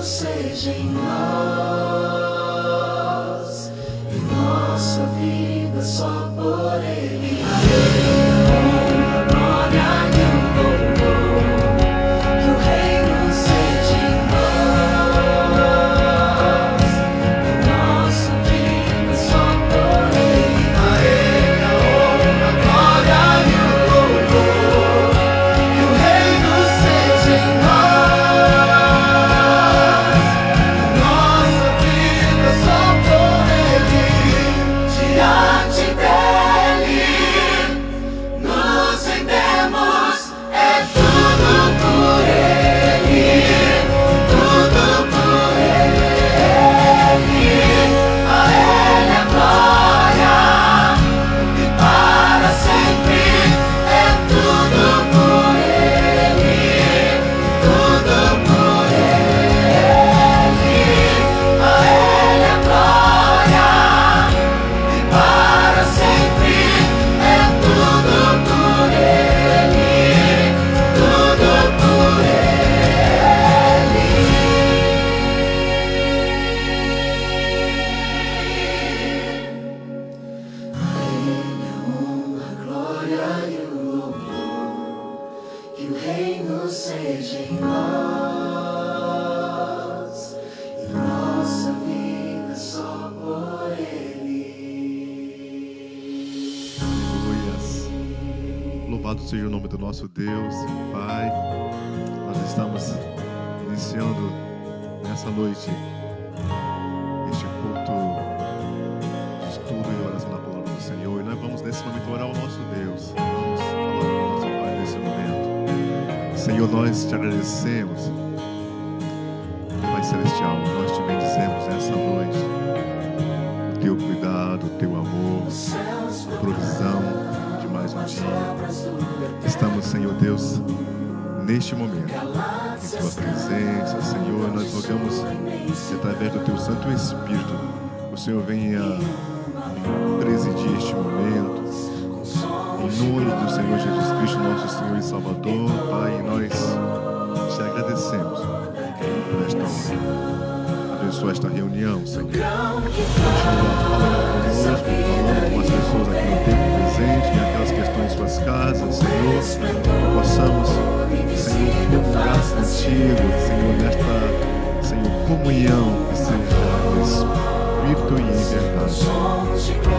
seja em nós, e nossa vida só por Ele. A Ele a glória e o louvor, que o reino seja em nós, e nossa vida só por Ele. A Ele a honra, a glória e o louvor, que o reino seja em nós, nossa vida só por Ele. Diante dele nos rendemos, é tudo por Ele, tudo por Ele. A Ele a glória e para sempre, é tudo por Ele, tudo por Ele. A Ele a glória e para sempre, é tudo por Ele, tudo por Ele. A Ele a honra, a glória e o louvor, que o reino seja em nós, e nossa vida só por Ele. Aleluias. Louvado seja o nome do nosso Deus, Pai. Nós estamos iniciando nessa noite este culto de estudo e oração da palavra do Senhor. E nós vamos nesse momento orar ao nosso Deus. Vamos falar com o nosso Pai nesse momento. Senhor, nós te agradecemos, Pai Celestial. Nós te bendizemos nessa noite. O teu cuidado, o teu amor, a provisão de mais um dia. Estamos, Senhor Deus, neste momento, em tua presença, Senhor. Nós rogamos que através do teu Santo Espírito o Senhor venha presidir este momento. Em nome do Senhor Jesus Cristo, nosso Senhor e Salvador, Pai, nós te agradecemos por esta hora. Abençoa esta reunião, Senhor. Continua falando conosco, falando com as pessoas aqui no tempo presente e aquelas que estão em suas casas, Senhor. Que possamos, Senhor, comungar contigo, Senhor, nesta, Senhor, comunhão que seja em espírito e em verdade.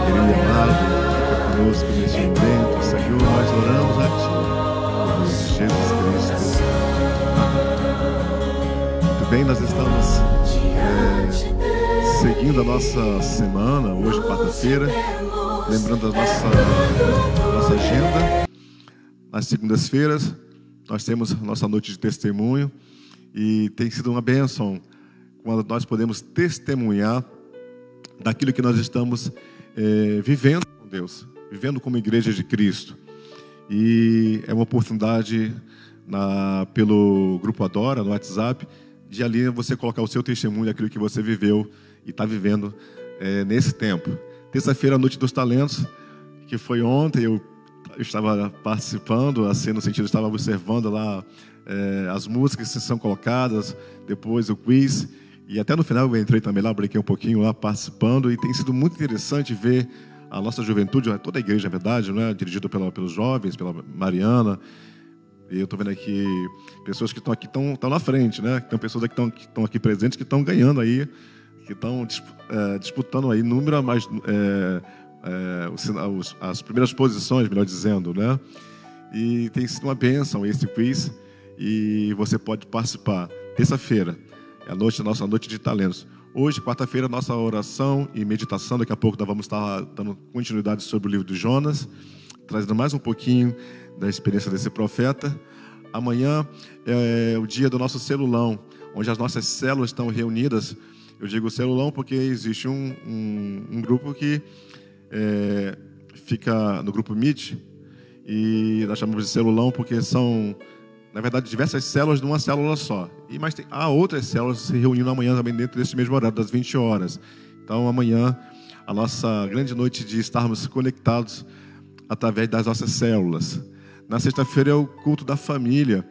Querido amado, fica conosco neste momento, Senhor. Nós oramos a Ti, por Jesus Cristo. Amém. Muito bem, nós estamos seguindo a nossa semana, hoje, quarta-feira, lembrando a nossa agenda. Nas segundas-feiras, nós temos a nossa noite de testemunho e tem sido uma bênção quando nós podemos testemunhar daquilo que nós estamos vivendo com Deus, vivendo como igreja de Cristo. E é uma oportunidade pelo Grupo Adora, no WhatsApp, de ali você colocar o seu testemunho daquilo que você viveu e está vivendo nesse tempo. Terça-feira, a Noite dos Talentos, que foi ontem, eu estava participando, assim, no sentido, eu estava observando lá as músicas que são colocadas, depois o quiz, e até no final eu entrei também lá, brinquei um pouquinho lá, participando, e tem sido muito interessante ver a nossa juventude, toda a igreja, na verdade, né, dirigida pelos jovens, pela Mariana. E eu estou vendo aqui pessoas que estão aqui, estão na frente, né? Tem pessoas que estão aqui presentes, que estão ganhando aí, que estão disputando aí número mais as primeiras posições, melhor dizendo, né? E tem sido uma bênção esse quiz e você pode participar. Terça-feira é a nossa noite de talentos. Hoje, quarta-feira, nossa oração e meditação. Daqui a pouco nós vamos estar dando continuidade sobre o livro de Jonas, trazendo mais um pouquinho da experiência desse profeta. Amanhã é o dia do nosso celulão, onde as nossas células estão reunidas. Eu digo celulão porque existe um grupo que fica no grupo Meet, e nós chamamos de celulão porque são, na verdade, diversas células de uma célula só. Mas há outras células se reunindo amanhã também dentro desse mesmo horário, das 20 horas. Então, amanhã, a nossa grande noite de estarmos conectados através das nossas células. Na sexta-feira é o culto da família.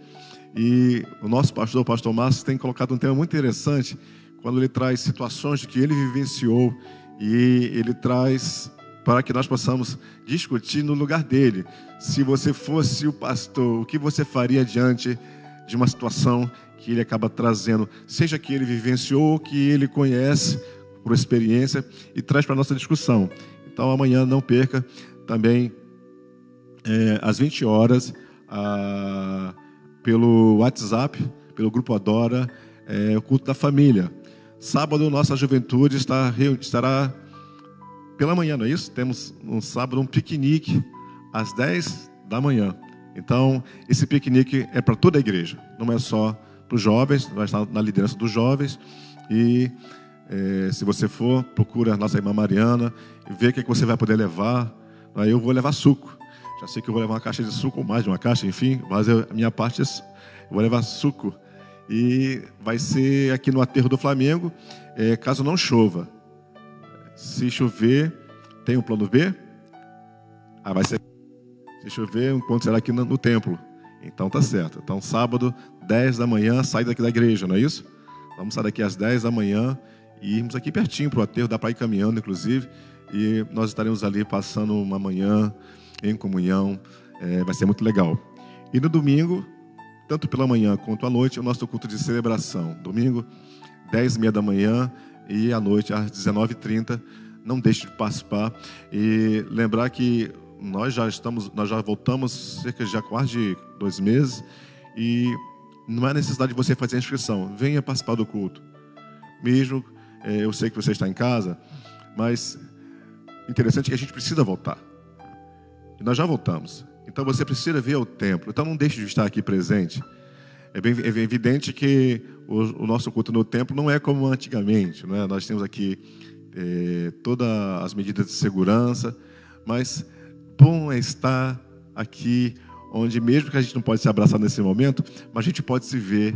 E o nosso pastor, o pastor Márcio, tem colocado um tema muito interessante quando ele traz situações de que ele vivenciou e ele traz para que nós possamos discutir no lugar dele. Se você fosse o pastor, o que você faria diante de uma situação que ele acaba trazendo, seja que ele vivenciou ou que ele conhece por experiência, e traz para a nossa discussão. Então amanhã não perca também às 20 horas pelo WhatsApp, pelo Grupo Adora, o culto da família. Sábado nossa juventude estará pela manhã, não é isso? Temos um sábado um piquenique às 10 da manhã. Então, esse piquenique é para toda a igreja, não é só para os jovens, vai estar na liderança dos jovens. E se você for, procura a nossa irmã Mariana e vê o que você vai poder levar. Aí eu vou levar suco. Já sei que eu vou levar uma caixa de suco, ou mais de uma caixa, enfim, mas a minha parte eu vou levar suco. E vai ser aqui no aterro do Flamengo, caso não chova. Se chover, tem um plano B? Vai ser. Se chover, o encontro será aqui no templo. Então tá certo. Então sábado, 10 da manhã, sai daqui da igreja, não é isso? Vamos sair daqui às 10 da manhã e irmos aqui pertinho para o aterro, dá para ir caminhando, inclusive. E nós estaremos ali passando uma manhã em comunhão. Vai ser muito legal. E no domingo, tanto pela manhã quanto à noite, é o nosso culto de celebração. Domingo, 10h30 da manhã e à noite, às 19h30. Não deixe de participar. E lembrar que nós já voltamos cerca de já quase de 2 meses. E não há necessidade de você fazer a inscrição. Venha participar do culto. Mesmo, eu sei que você está em casa, mas interessante é que a gente precisa voltar. E nós já voltamos. Então você precisa vir ao templo. Então não deixe de estar aqui presente. É evidente que o nosso culto no templo não é como antigamente, não é? Nós temos aqui todas as medidas de segurança, mas bom é estar aqui, onde mesmo que a gente não pode se abraçar nesse momento, mas a gente pode se ver.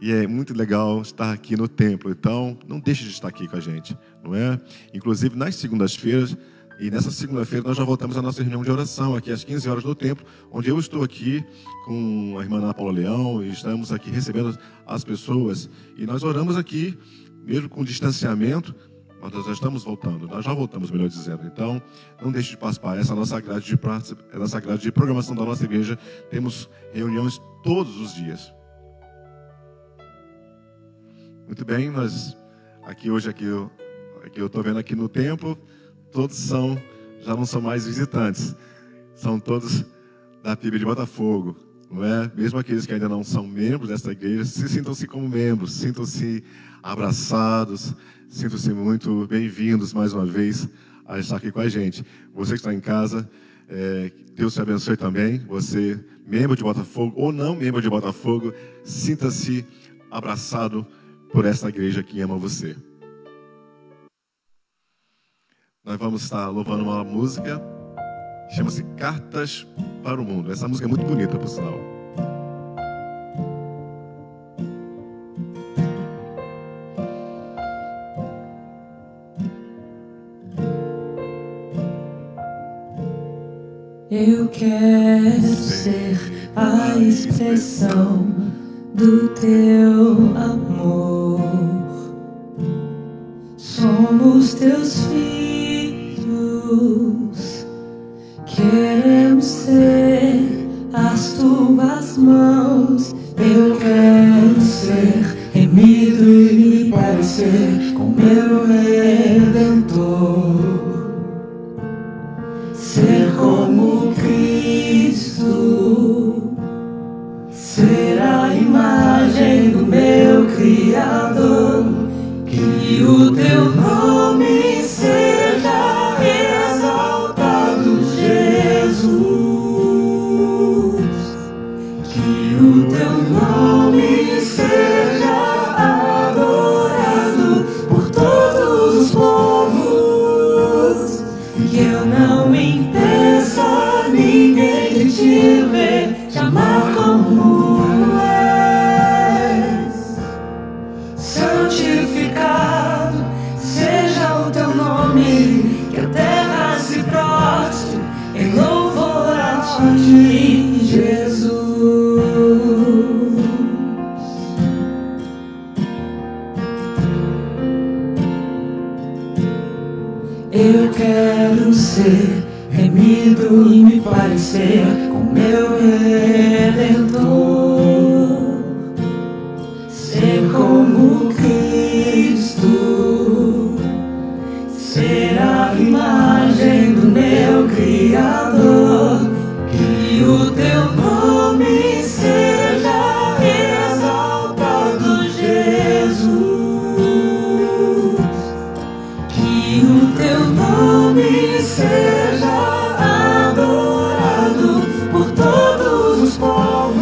E é muito legal estar aqui no templo. Então não deixe de estar aqui com a gente, não é? Inclusive nas segundas-feiras. E nessa segunda-feira nós já voltamos à nossa reunião de oração, aqui às 15 horas no templo, onde eu estou aqui com a irmã Ana Paula Leão, e estamos aqui recebendo as pessoas. E nós oramos aqui, mesmo com distanciamento, mas nós já estamos voltando, nós já voltamos, melhor dizendo. Então, não deixe de participar, essa é a nossa grade de programação da nossa igreja. Temos reuniões todos os dias. Muito bem, nós hoje eu estou vendo aqui no templo, todos já não são mais visitantes, são todos da PIB de Botafogo, não é? Mesmo aqueles que ainda não são membros desta igreja, sintam-se como membros, sintam-se abraçados, sintam-se muito bem-vindos mais uma vez a estar aqui com a gente. Você que está em casa, Deus te abençoe também. Você, membro de Botafogo ou não membro de Botafogo, sinta-se abraçado por esta igreja que ama você. Nós vamos estar louvando uma música que chama-se Cartas para o Mundo. Essa música é muito bonita, por sinal. Eu quero ser a expressão do teu amor. Somos teus filhos. Queremos ser as tuas mãos. Eu quero ser remido e me parecer com meu Redentor. Ser como Cristo, ser a imagem do meu Criador. Que o teu nome seja exaltado, Jesus. Que o teu nome seja adorado por todos os povos. Que eu não impeça ninguém de te ver, te amar como és. Santificado seja o teu nome, que a terra se prostre em louvor a ti, Jesus. ser remido e me parecer com meu Redentor, ser como Cristo, ser a imagem do meu Criador. Que o teu nome seja exaltado, Jesus. Que o teu nome seja adorado por todos os povos.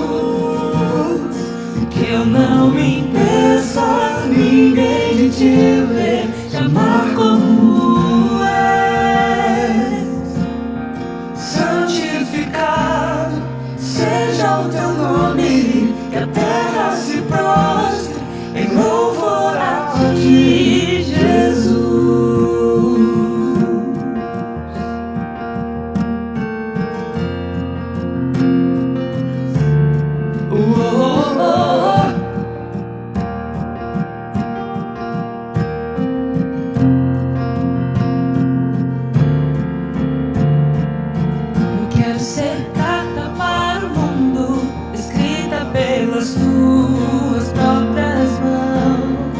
E que eu não impeça ninguém de te ver, te amar como és. Santificado seja o teu nome, que a terra se prostre em louvor a ti, Jesus. Eu quero ser carta para o mundo, escrita pelas tuas próprias mãos.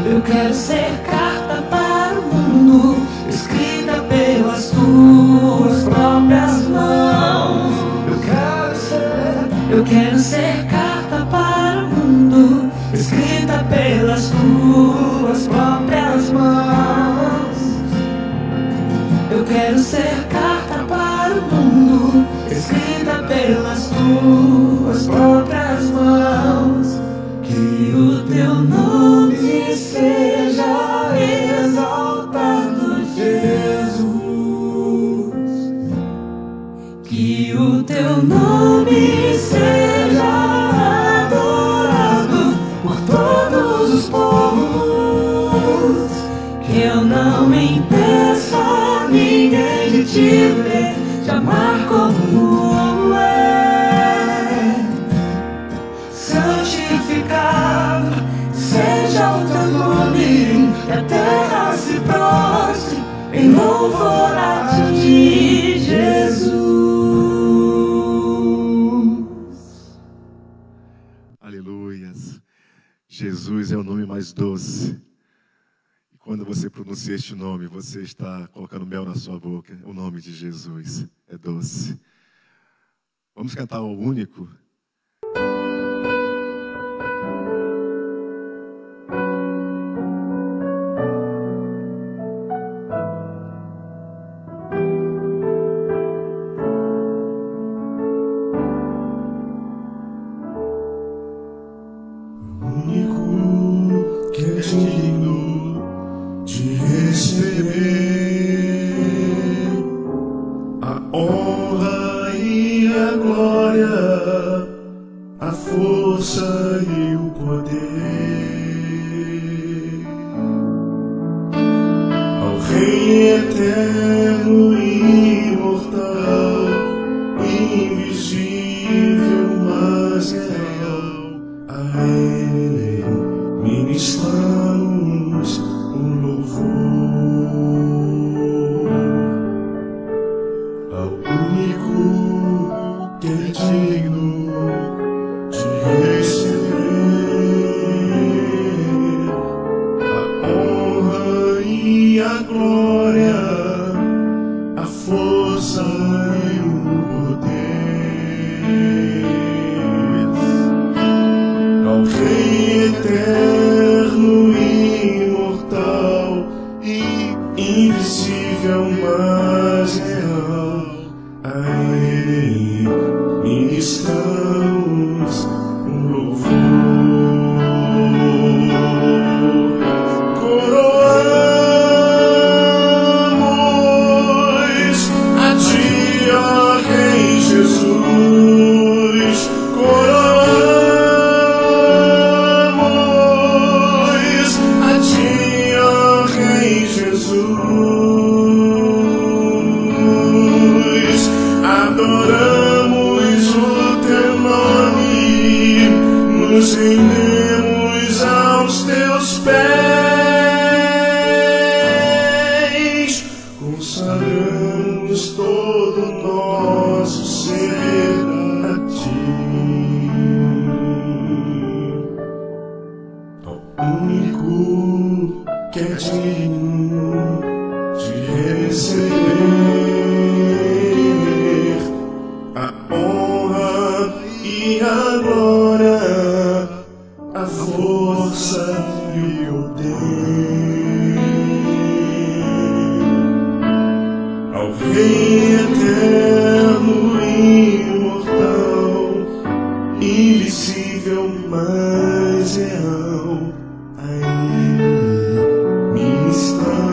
Eu quero ser carta para o mundo, escrita pelas tuas próprias mãos. Eu quero ser carta para o mundo, escrita pelas tuas próprias mãos. Eu quero ser carta para o mundo, escrita pelas tuas próprias mãos. Que o teu nome seja exaltado, Jesus. Que o teu nome seja adorado por todos os povos. Que eu não impeça ninguém de te ver, te amar como és. Santificado seja o teu nome, que a terra se prostre em louvor a ti, Jesus. Aleluias. Jesus é o nome mais doce. E quando você pronuncia este nome, você está colocando mel na sua boca. O nome de Jesus é doce. Vamos cantar o único. Único que é digno de receber a honra e a glória, a força e o poder. Ao Rei eterno e imortal, invisível, mas real, a Ele ministramos um louvor. Ao único que é digno de receber a honra e a glória, a força e o poder. Ao Rei eterno e imortal, invisível, mas real, a Ele ministramos um louvor. Coroamos a ti, ó Rei Jesus. Coroamos a ti, ó Rei Jesus. Adoramos o teu nome, nos rendemos aos teus pés. nosso ser a ti, ao único que é digno de receber a honra e a glória, a força e o poder, ao Rei eterno e imortal, invisível, mas real, a Ele ministramos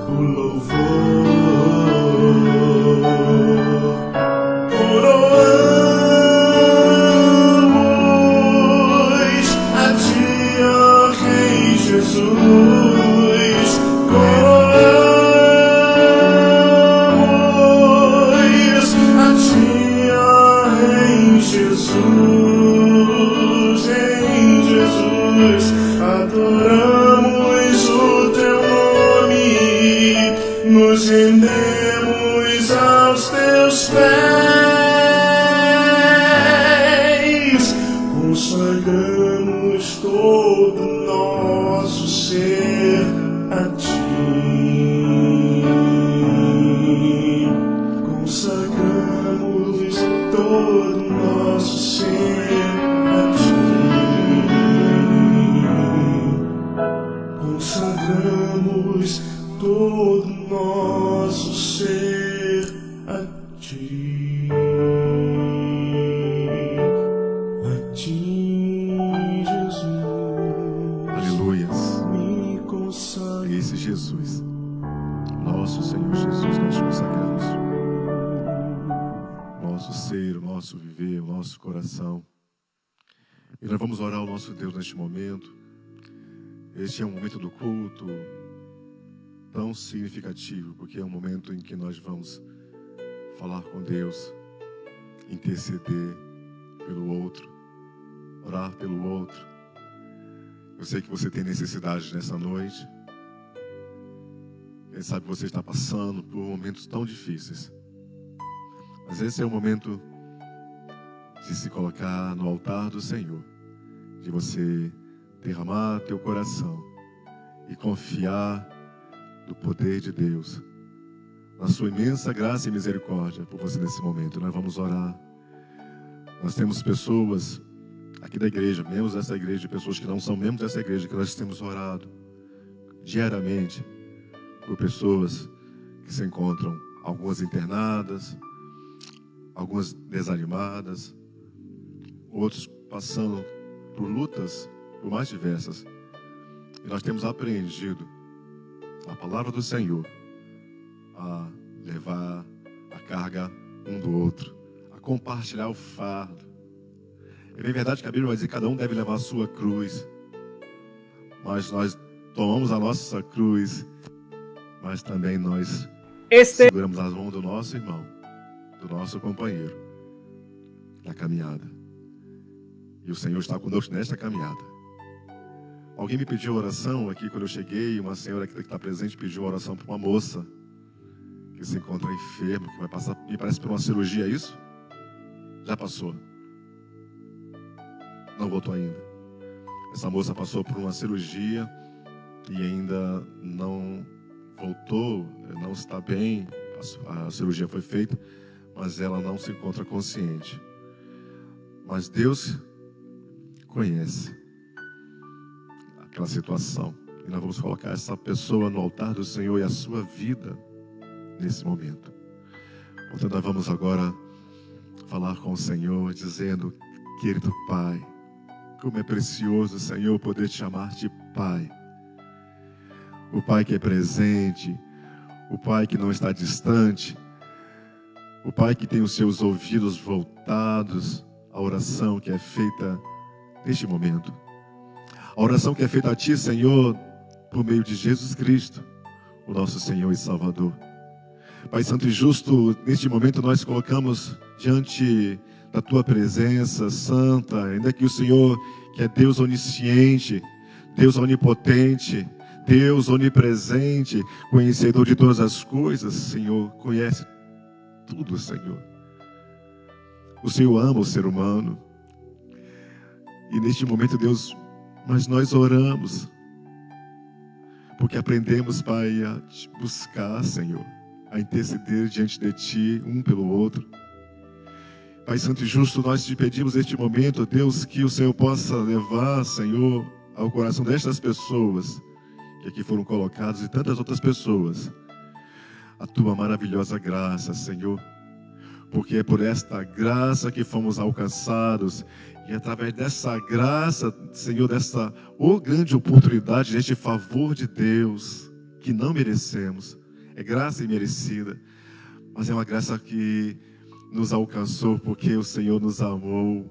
o louvor. Coroamos a ti, ó Rei Jesus. Coroamos a ti, ó Rei Jesus. Em Jesus adoramos o teu nome, nos rendemos aos teus pés, consagramos todo nosso ser a ti, consagramos todo nosso ser a ti, consagramos todo nosso ser a ti, Jesus. Aleluias. Me consagra. Esse Jesus, nosso Senhor Jesus, nós te consagramos. Nosso ser, o nosso viver, o nosso coração. E nós vamos orar ao nosso Deus neste momento. Este é um momento do culto tão significativo, porque é um momento em que nós vamos falar com Deus, interceder pelo outro, orar pelo outro. Eu sei que você tem necessidade nessa noite. Quem sabe você está passando por momentos tão difíceis. Mas esse é o momento de se colocar no altar do Senhor, de você derramar teu coração e confiar no poder de Deus, na sua imensa graça e misericórdia por você nesse momento. Nós vamos orar. Nós temos pessoas aqui da igreja, membros dessa igreja, pessoas que não são membros dessa igreja, que nós temos orado diariamente por pessoas que se encontram, algumas internadas, algumas desanimadas, outros passando por lutas, por mais diversas. E nós temos apreendido a palavra do Senhor a levar a carga um do outro, a compartilhar o fardo. É bem verdade que a Bíblia vai dizer que cada um deve levar a sua cruz, mas nós tomamos a nossa cruz, mas também nós seguramos as mãos do nosso irmão, do nosso companheiro na caminhada. E o Senhor está conosco nesta caminhada. Alguém me pediu oração aqui quando eu cheguei. Uma senhora que está presente pediu oração para uma moça que se encontra enferma, que vai passar, me parece, por uma cirurgia, é isso? Já passou. Não voltou ainda. Essa moça passou por uma cirurgia e ainda não voltou, não está bem. A cirurgia foi feita, mas ela não se encontra consciente. Mas Deus conhece aquela situação. E nós vamos colocar essa pessoa no altar do Senhor e a sua vida nesse momento. Portanto, nós vamos agora falar com o Senhor, dizendo: querido Pai, como é precioso, Senhor, poder te chamar de Pai. O Pai que é presente, o Pai que não está distante, o Pai que tem os seus ouvidos voltados à oração que é feita neste momento. A oração que é feita a Ti, Senhor, por meio de Jesus Cristo, o nosso Senhor e Salvador. Pai Santo e Justo, neste momento nós colocamos diante da Tua presença santa, ainda que o Senhor, que é Deus onisciente, Deus onipotente, Deus onipresente, conhecedor de todas as coisas, Senhor, conhece tudo, Senhor. O Senhor ama o ser humano. E neste momento, Deus, mas nós oramos, porque aprendemos, Pai, a te buscar, Senhor, a interceder diante de Ti, um pelo outro. Pai Santo e Justo, nós te pedimos neste momento, Deus, que o Senhor possa levar, Senhor, ao coração destas pessoas que aqui foram colocadas e tantas outras pessoas, a Tua maravilhosa graça, Senhor, porque é por esta graça que fomos alcançados e através dessa graça, Senhor, dessa grande oportunidade, deste favor de Deus que não merecemos, é graça imerecida, mas é uma graça que nos alcançou porque o Senhor nos amou,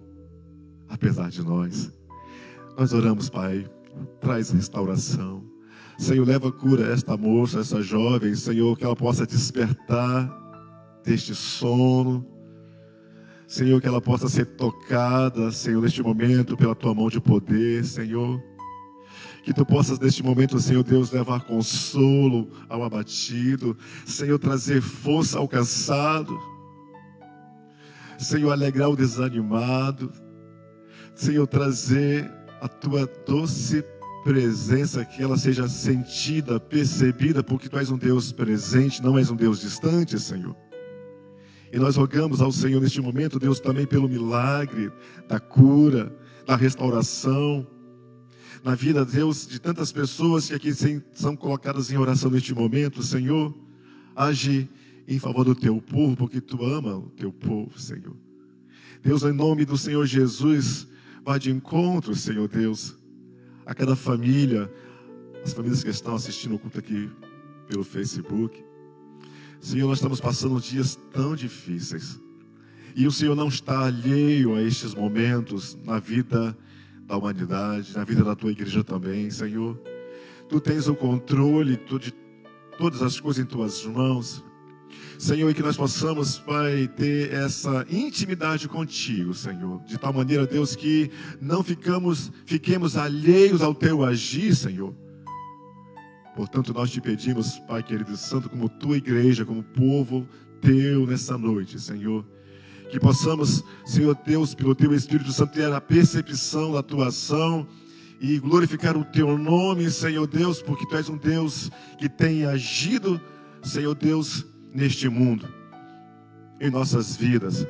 apesar de nós. Nós oramos, Pai, traz restauração. Senhor, leva cura a esta moça, a essa jovem, Senhor, que ela possa despertar deste sono. Senhor, que ela possa ser tocada, Senhor, neste momento, pela Tua mão de poder, Senhor. Que Tu possas, neste momento, Senhor Deus, levar consolo ao abatido. Senhor, trazer força ao cansado. Senhor, alegrar o desanimado. Senhor, trazer a Tua doce presença, que ela seja sentida, percebida, porque Tu és um Deus presente, não és um Deus distante, Senhor. E nós rogamos ao Senhor neste momento, Deus, também pelo milagre da cura, da restauração, na vida, Deus, de tantas pessoas que aqui são colocadas em oração neste momento, Senhor. Age em favor do Teu povo, porque Tu ama o Teu povo, Senhor. Deus, em nome do Senhor Jesus, vá de encontro, Senhor Deus, a cada família, as famílias que estão assistindo o culto aqui pelo Facebook. Senhor, nós estamos passando dias tão difíceis. E o Senhor não está alheio a estes momentos na vida da humanidade, na vida da Tua igreja também, Senhor. Tu tens o controle de todas as coisas em Tuas mãos. Senhor, e que nós possamos, Pai, ter essa intimidade contigo, Senhor. De tal maneira, Deus, que não fiquemos alheios ao Teu agir, Senhor. Portanto, nós te pedimos, Pai querido e santo, como Tua igreja, como povo Teu nessa noite, Senhor. Que possamos, Senhor Deus, pelo Teu Espírito Santo, ter a percepção da Tua ação e glorificar o Teu nome, Senhor Deus, porque Tu és um Deus que tem agido, Senhor Deus, neste mundo, em nossas vidas,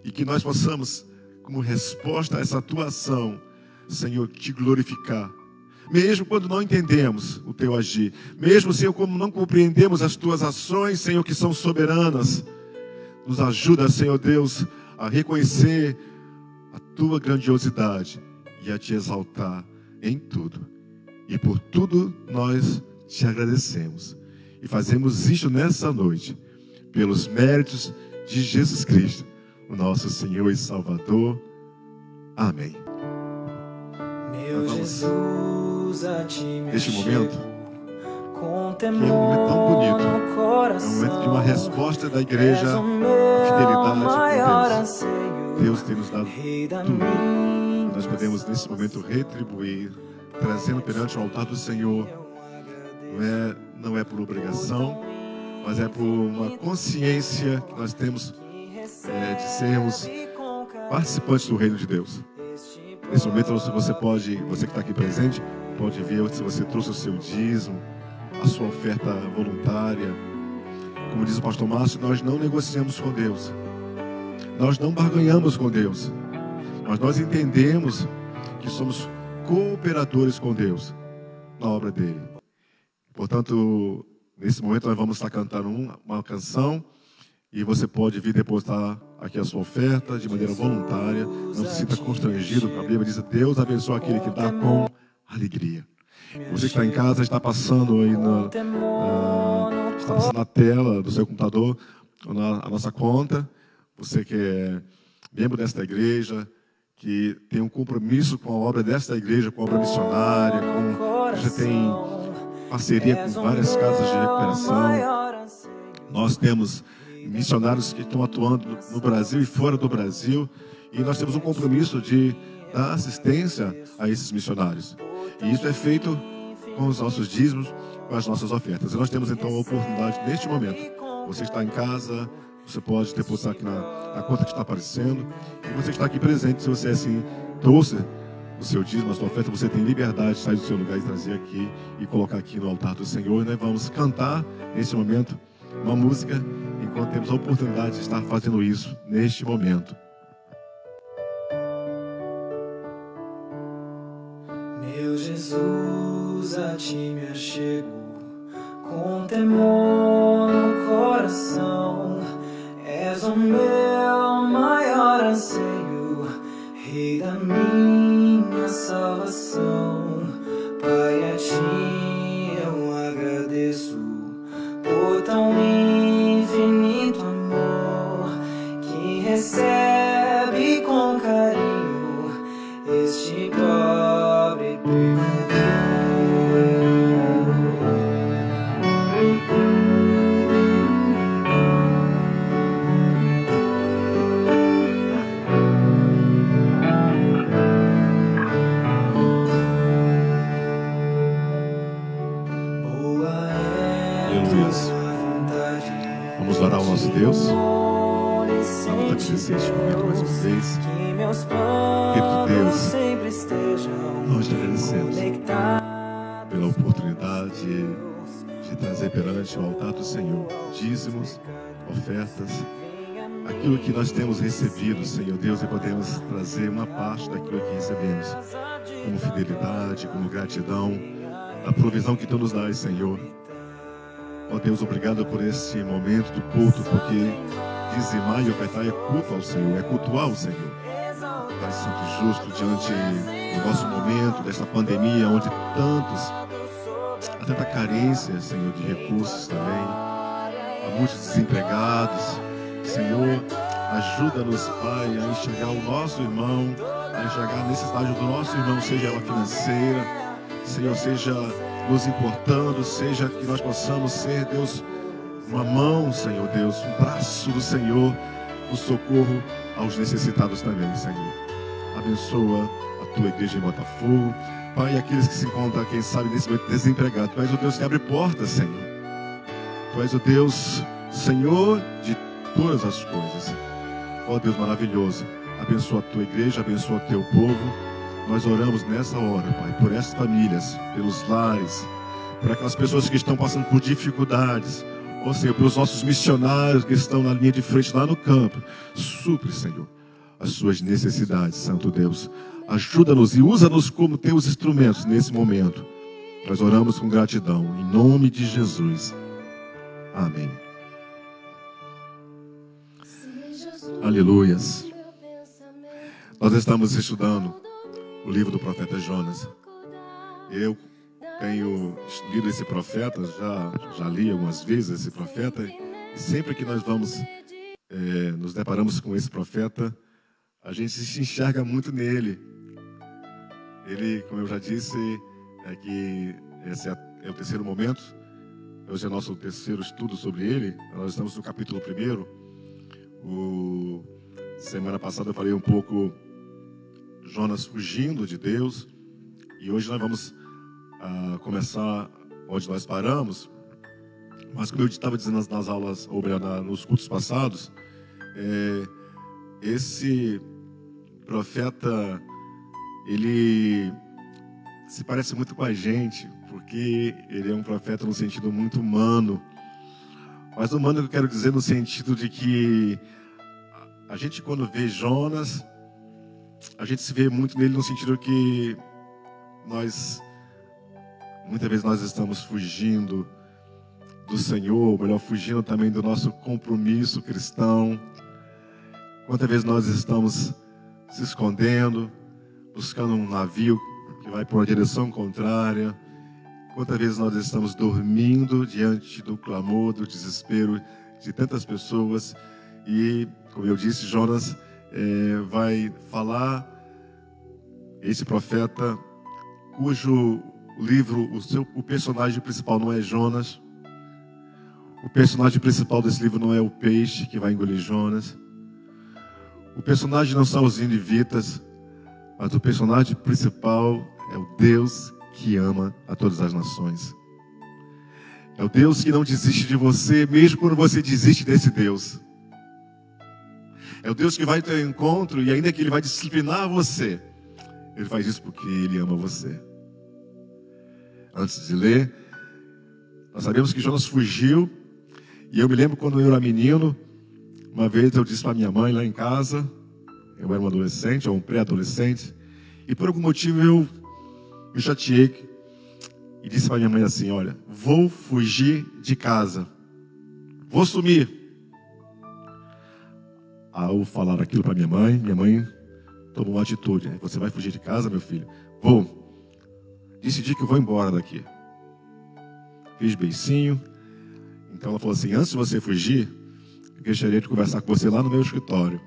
e que nós possamos, como resposta a essa Tua ação, Senhor, Te glorificar, mesmo quando não entendemos o Teu agir, mesmo, Senhor, como não compreendemos as Tuas ações, Senhor, que são soberanas. Nos ajuda, Senhor Deus, a reconhecer a Tua grandiosidade e a Te exaltar em tudo, e por tudo nós Te agradecemos. E fazemos isto nessa noite, pelos méritos de Jesus Cristo, o nosso Senhor e Salvador. Amém. Meu Jesus, a Ti me Neste momento, com que é um momento tão bonito, é um momento de uma resposta da igreja, a fidelidade com Deus. Deus tem nos dado tudo. Nós podemos nesse momento retribuir, trazendo perante o altar do Senhor. Não é por obrigação, mas é por uma consciência que nós temos de sermos participantes do reino de Deus. Nesse momento você que está aqui presente, pode ver se você trouxe o seu dízimo, a sua oferta voluntária. Como diz o pastor Márcio, nós não negociamos com Deus, nós não barganhamos com Deus, mas nós entendemos que somos cooperadores com Deus na obra dele. Portanto, nesse momento nós vamos estar cantando uma canção e você pode vir depositar aqui a sua oferta de maneira voluntária. Não se sinta constrangido. A Bíblia diz: Deus abençoa aquele que dá com alegria. Você que está em casa, está passando aí está passando na tela do seu computador a nossa conta. Você que é membro desta igreja, que tem um compromisso com a obra desta igreja, com a obra missionária, já tem parceria com várias casas de recuperação. Nós temos missionários que estão atuando no Brasil e fora do Brasil, e nós temos um compromisso de dar assistência a esses missionários. E isso é feito com os nossos dízimos, com as nossas ofertas. E nós temos então a oportunidade neste momento. Você está em casa, você pode depositar aqui na conta que está aparecendo. E você que está aqui presente, se você assim trouxe o seu dízimo, a sua oferta, você tem liberdade de sair do seu lugar e trazer aqui e colocar aqui no altar do Senhor. E nós vamos cantar nesse momento uma música, enquanto temos a oportunidade de estar fazendo isso neste momento. Meu Jesus, a ti me achego, com temor no coração. És o meu maior anseio, Rei da minha salvação. Pai, a ti eu agradeço por tão infinito amor que recebe com carinho este pobre pecador. Vamos orar ao nosso Deus. Vamos agradecer este momento mais uma vez. Querido Deus, nós te agradecemos pela oportunidade de trazer perante o altar do Senhor dízimos, ofertas, aquilo que nós temos recebido, Senhor Deus, e podemos trazer uma parte daquilo que recebemos, como fidelidade, como gratidão, a provisão que Tu nos dás, Senhor. Ó Deus, obrigado por esse momento do culto, porque dizimar e ofertar é culto ao Senhor, é cultuar o Senhor. Pai Santo e Justo, diante do nosso momento, desta pandemia, onde há tanta carência, Senhor, de recursos também, há muitos desempregados. Senhor, ajuda-nos, Pai, a enxergar o nosso irmão, a enxergar a necessidade do nosso irmão, seja ela financeira, Senhor, seja nos importando, seja que nós possamos ser, Deus, uma mão, Senhor Deus, um braço do Senhor, no socorro aos necessitados também, Senhor. Abençoa a Tua igreja em Botafogo, Pai, aqueles que se encontram, quem sabe, nesse momento desempregados. Tu és o Deus que abre portas, Senhor. Tu és o Deus, Senhor, de todas as coisas. Ó Deus maravilhoso, abençoa a Tua igreja, abençoa o Teu povo. Nós oramos nessa hora, Pai, por essas famílias, pelos lares, por aquelas pessoas que estão passando por dificuldades, ou Senhor, pelos nossos missionários que estão na linha de frente lá no campo. Supre, Senhor, as suas necessidades, Santo Deus. Ajuda-nos e usa-nos como Teus instrumentos nesse momento. Nós oramos com gratidão, em nome de Jesus. Amém. Aleluias. Nós estamos estudando o livro do profeta Jonas. Eu tenho lido esse profeta, já li algumas vezes esse profeta, e sempre que nós nos deparamos com esse profeta, a gente se enxerga muito nele. Ele, como eu já disse, esse é o terceiro momento, hoje é nosso terceiro estudo sobre ele. Nós estamos no capítulo 1. Semana passada eu falei um pouco Jonas fugindo de Deus, e hoje nós vamos começar onde nós paramos. Mas como eu estava dizendo nas aulas, ou nos cultos passados, esse profeta, ele se parece muito com a gente, porque ele é um profeta no sentido muito humano. Mas humano que eu quero dizer no sentido de que a gente, quando vê Jonas, a gente se vê muito nele no sentido que muitas vezes nós estamos fugindo do Senhor, ou melhor, fugindo também do nosso compromisso cristão. Quantas vezes nós estamos se escondendo, buscando um navio que vai para uma direção contrária. Quantas vezes nós estamos dormindo diante do clamor, do desespero de tantas pessoas. E, como eu disse, Jonas vai falar, esse profeta, cujo livro, o personagem principal não é Jonas. O personagem principal desse livro não é o peixe que vai engolir Jonas. O personagem não são os ninivitas, mas o personagem principal é o Deus que ama a todas as nações. É o Deus que não desiste de você, mesmo quando você desiste desse Deus. É o Deus que vai ter um encontro e ainda que Ele vai disciplinar você, Ele faz isso porque Ele ama você. Antes de ler, nós sabemos que Jonas fugiu. E eu me lembro quando eu era menino, uma vez eu disse para minha mãe lá em casa, eu era um adolescente ou um pré-adolescente, e por algum motivo eu me chateei e disse para minha mãe assim: olha, vou fugir de casa, vou sumir. Ao falar aquilo para minha mãe tomou uma atitude: você vai fugir de casa, meu filho? Vou. Decidi que eu vou embora daqui. Fiz beicinho. Então ela falou assim: antes de você fugir, eu gostaria de conversar com você lá no meu escritório.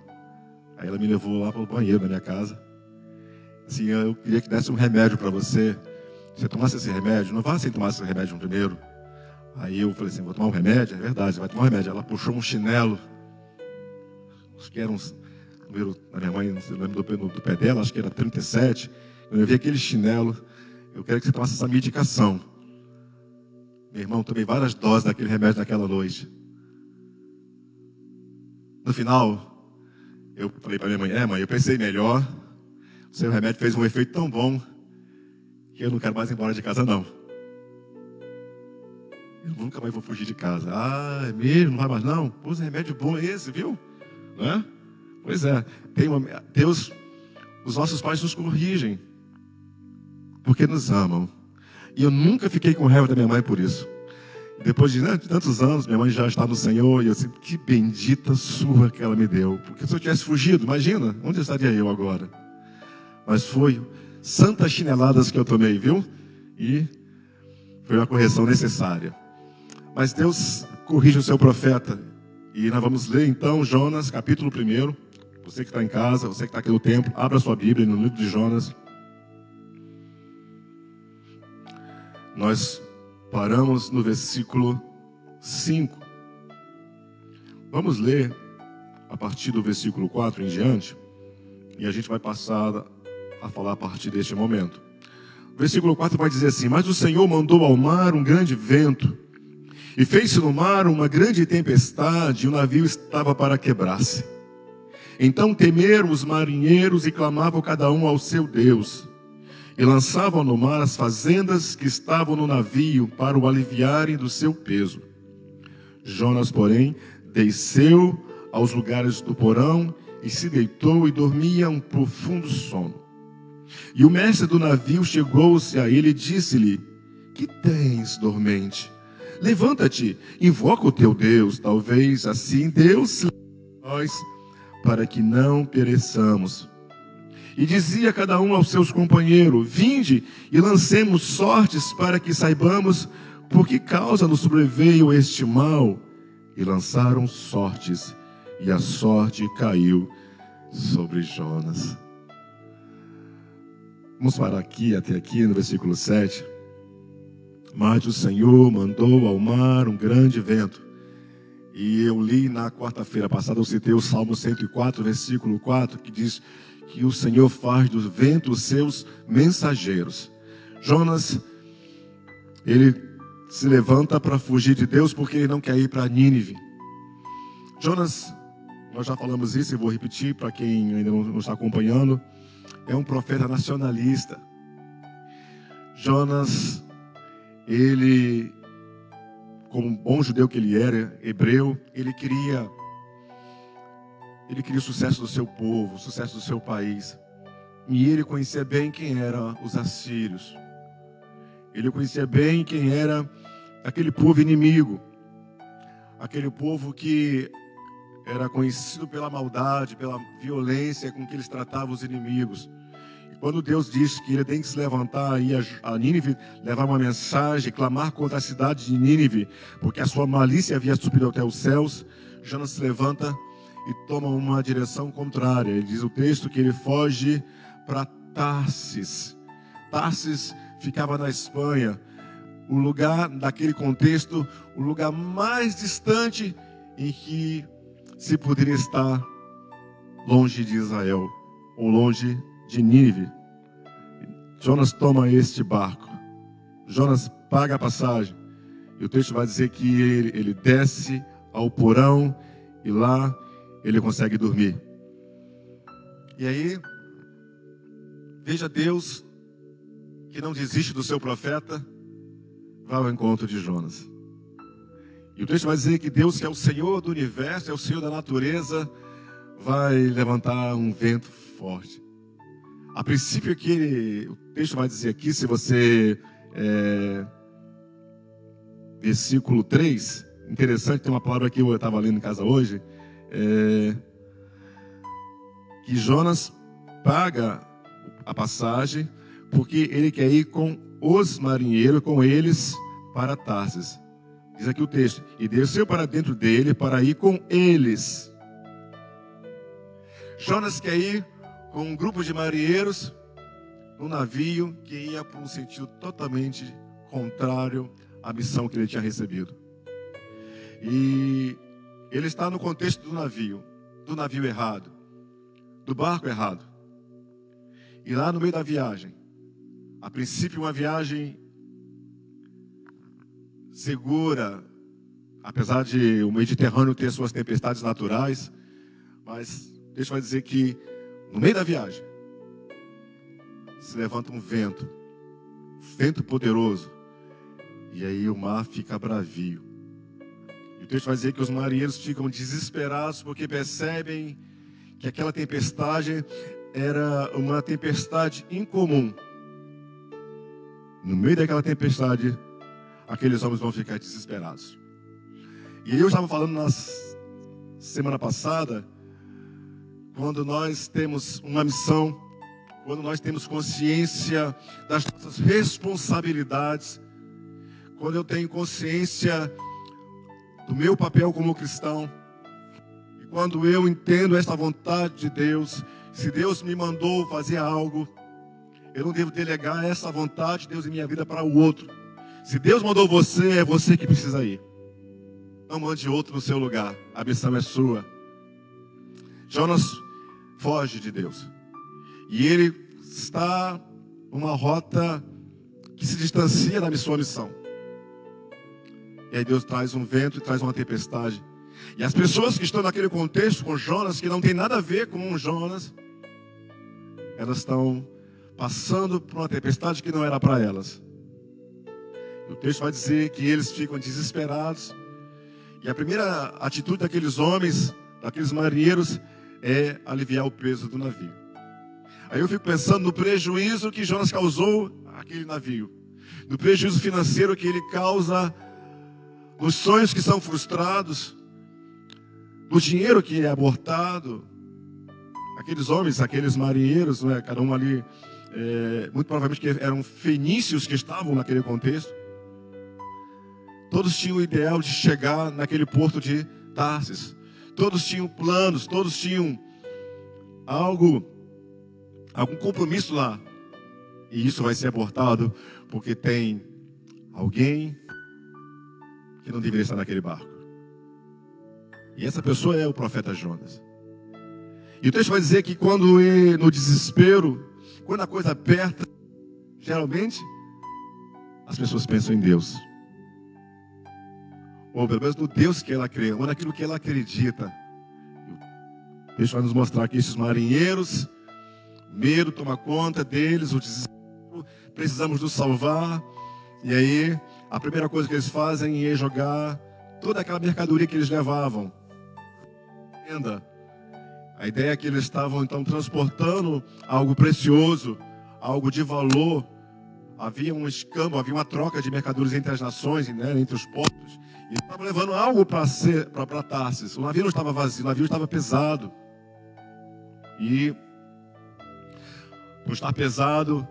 Aí ela me levou lá para o banheiro da minha casa. Assim, eu queria que desse um remédio para você. Você tomasse esse remédio, não vá sem tomar esse remédio primeiro. Aí eu falei assim: vou tomar um remédio? É verdade, você vai tomar um remédio. Ela puxou um chinelo. Acho que era um número, na minha mãe, não sei o nome do pé dela, acho que era 37. Quando eu vi aquele chinelo, eu quero que você tomasse essa medicação. Meu irmão, tomei várias doses daquele remédio naquela noite. No final, eu falei para minha mãe: mãe, eu pensei melhor. O seu remédio fez um efeito tão bom que eu não quero mais ir embora de casa, não. Eu nunca mais vou fugir de casa. Ah, é mesmo? Não vai mais não? Pô, esse remédio bom é esse, viu? Não é? Pois é. Deus, os nossos pais nos corrigem porque nos amam. E eu nunca fiquei com raiva da minha mãe por isso. Depois de tantos anos, minha mãe já está no Senhor, e eu disse: que bendita surra que ela me deu. Porque se eu tivesse fugido, imagina, onde estaria eu agora? Mas foi santas chineladas que eu tomei, viu? E foi uma correção necessária. Mas Deus corrige o seu profeta. E nós vamos ler então Jonas, capítulo 1. Você que está em casa, você que está aqui no templo, abra sua Bíblia no livro de Jonas. Nós paramos no versículo 5. Vamos ler a partir do versículo 4 em diante. E a gente vai passar a falar a partir deste momento. O versículo 4 vai dizer assim: mas o Senhor mandou ao mar um grande vento, e fez-se no mar uma grande tempestade, e o navio estava para quebrar-se. Então temeram os marinheiros e clamavam cada um ao seu Deus. E lançavam no mar as fazendas que estavam no navio para o aliviarem do seu peso. Jonas, porém, desceu aos lugares do porão e se deitou e dormia um profundo sono. E o mestre do navio chegou-se a ele e disse-lhe: que tens, dormente? Levanta-te, invoca o teu Deus, talvez assim Deus se livre de nós, para que não pereçamos. E dizia cada um aos seus companheiros: vinde e lancemos sortes para que saibamos por que causa nos sobreveio este mal. E lançaram sortes, e a sorte caiu sobre Jonas. Vamos parar aqui, até aqui no versículo 7. Mas o Senhor mandou ao mar um grande vento. E eu li na quarta-feira passada, eu citei o Salmo 104, versículo 4, que diz que o Senhor faz do vento os seus mensageiros. Jonas, ele se levanta para fugir de Deus porque ele não quer ir para Nínive. Jonas, nós já falamos isso e vou repetir para quem ainda não está acompanhando, é um profeta nacionalista. Jonas, ele, como um bom judeu que ele era, hebreu, ele queria o sucesso do seu povo, o sucesso do seu país. E ele conhecia bem quem eram os assírios. Ele conhecia bem quem era aquele povo inimigo. Aquele povo que era conhecido pela maldade, pela violência com que eles tratavam os inimigos. E quando Deus diz que ele tem que se levantar e ir a Nínive, levar uma mensagem, clamar contra a cidade de Nínive, porque a sua malícia havia subido até os céus, Jonas se levanta e toma uma direção contrária. Ele diz o texto que ele foge para Tarsis. Tarsis ficava na Espanha. O lugar, naquele contexto, o lugar mais distante em que se poderia estar longe de Israel, ou longe de Nínive. Jonas toma este barco. Jonas paga a passagem. E o texto vai dizer que ele desce ao porão e lá ele consegue dormir. E aí, veja Deus que não desiste do seu profeta, vai ao encontro de Jonas. E o texto vai dizer que Deus, que é o Senhor do universo, é o Senhor da natureza, vai levantar um vento forte. A princípio, o texto vai dizer aqui, se você... versículo 3, interessante, tem uma palavra que eu estava lendo em casa hoje, que Jonas paga a passagem, porque ele quer ir com os marinheiros, com eles, para Tarsis. Diz aqui o texto, e desceu para dentro dele, para ir com eles. Jonas quer ir com um grupo de marinheiros, num navio que ia para um sentido totalmente contrário à missão que ele tinha recebido. E ele está no contexto do navio errado, do barco errado. E lá no meio da viagem, a princípio uma viagem segura, apesar de o Mediterrâneo ter suas tempestades naturais, mas deixa eu dizer que no meio da viagem se levanta um vento poderoso, e aí o mar fica bravio. E o texto vai dizer que os marinheiros ficam desesperados porque percebem que aquela tempestade era uma tempestade incomum. No meio daquela tempestade, aqueles homens vão ficar desesperados. E eu estava falando na semana passada, quando nós temos uma missão, quando nós temos consciência das nossas responsabilidades, quando eu tenho consciência do meu papel como cristão, e quando eu entendo esta vontade de Deus, se Deus me mandou fazer algo, eu não devo delegar essa vontade de Deus em minha vida para o outro. Se Deus mandou você, é você que precisa ir. Não mande outro no seu lugar, a missão é sua. Jonas foge de Deus. E ele está numa rota que se distancia da sua missão. E aí Deus traz um vento e traz uma tempestade. E as pessoas que estão naquele contexto com Jonas, que não tem nada a ver com Jonas, elas estão passando por uma tempestade que não era para elas. O texto vai dizer que eles ficam desesperados. E a primeira atitude daqueles homens, daqueles marinheiros, é aliviar o peso do navio. Aí eu fico pensando no prejuízo que Jonas causou àquele navio, no prejuízo financeiro que ele causa, nos sonhos que são frustrados, no dinheiro que é abortado. Aqueles homens, aqueles marinheiros, não é? Cada um ali, muito provavelmente que eram fenícios que estavam naquele contexto. Todos tinham o ideal de chegar naquele porto de Tarsis. Todos tinham planos, todos tinham algum compromisso lá. E isso vai ser abortado porque tem alguém que não deveria estar naquele barco. E essa pessoa é o profeta Jonas. E o texto vai dizer que quando no desespero, quando a coisa aperta, geralmente as pessoas pensam em Deus. Ou pelo menos no Deus que ela crê, ou naquilo que ela acredita. Deixa eu nos mostrar que esses marinheiros, medo toma conta deles, o desespero, precisamos nos salvar. E aí, a primeira coisa que eles fazem é jogar toda aquela mercadoria que eles levavam. A ideia é que eles estavam então transportando algo precioso, algo de valor. Havia um escambo, havia uma troca de mercadorias entre as nações, né, entre os povos. E eles estavam levando algo para Tarsis. O navio não estava vazio, o navio estava pesado. E por estar pesado,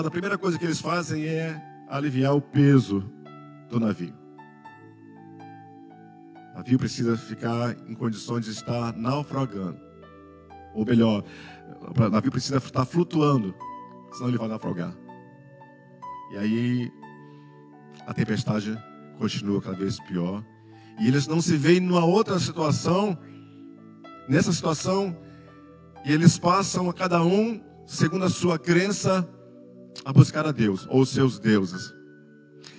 a primeira coisa que eles fazem é aliviar o peso do navio. O navio precisa ficar em condições de estar naufragando. Ou melhor, o navio precisa estar flutuando, senão ele vai naufragar. E aí a tempestade continua cada vez pior. E eles não se veem numa outra situação, nessa situação, e eles passam a cada um, segundo a sua crença, a buscar a Deus, ou seus deuses.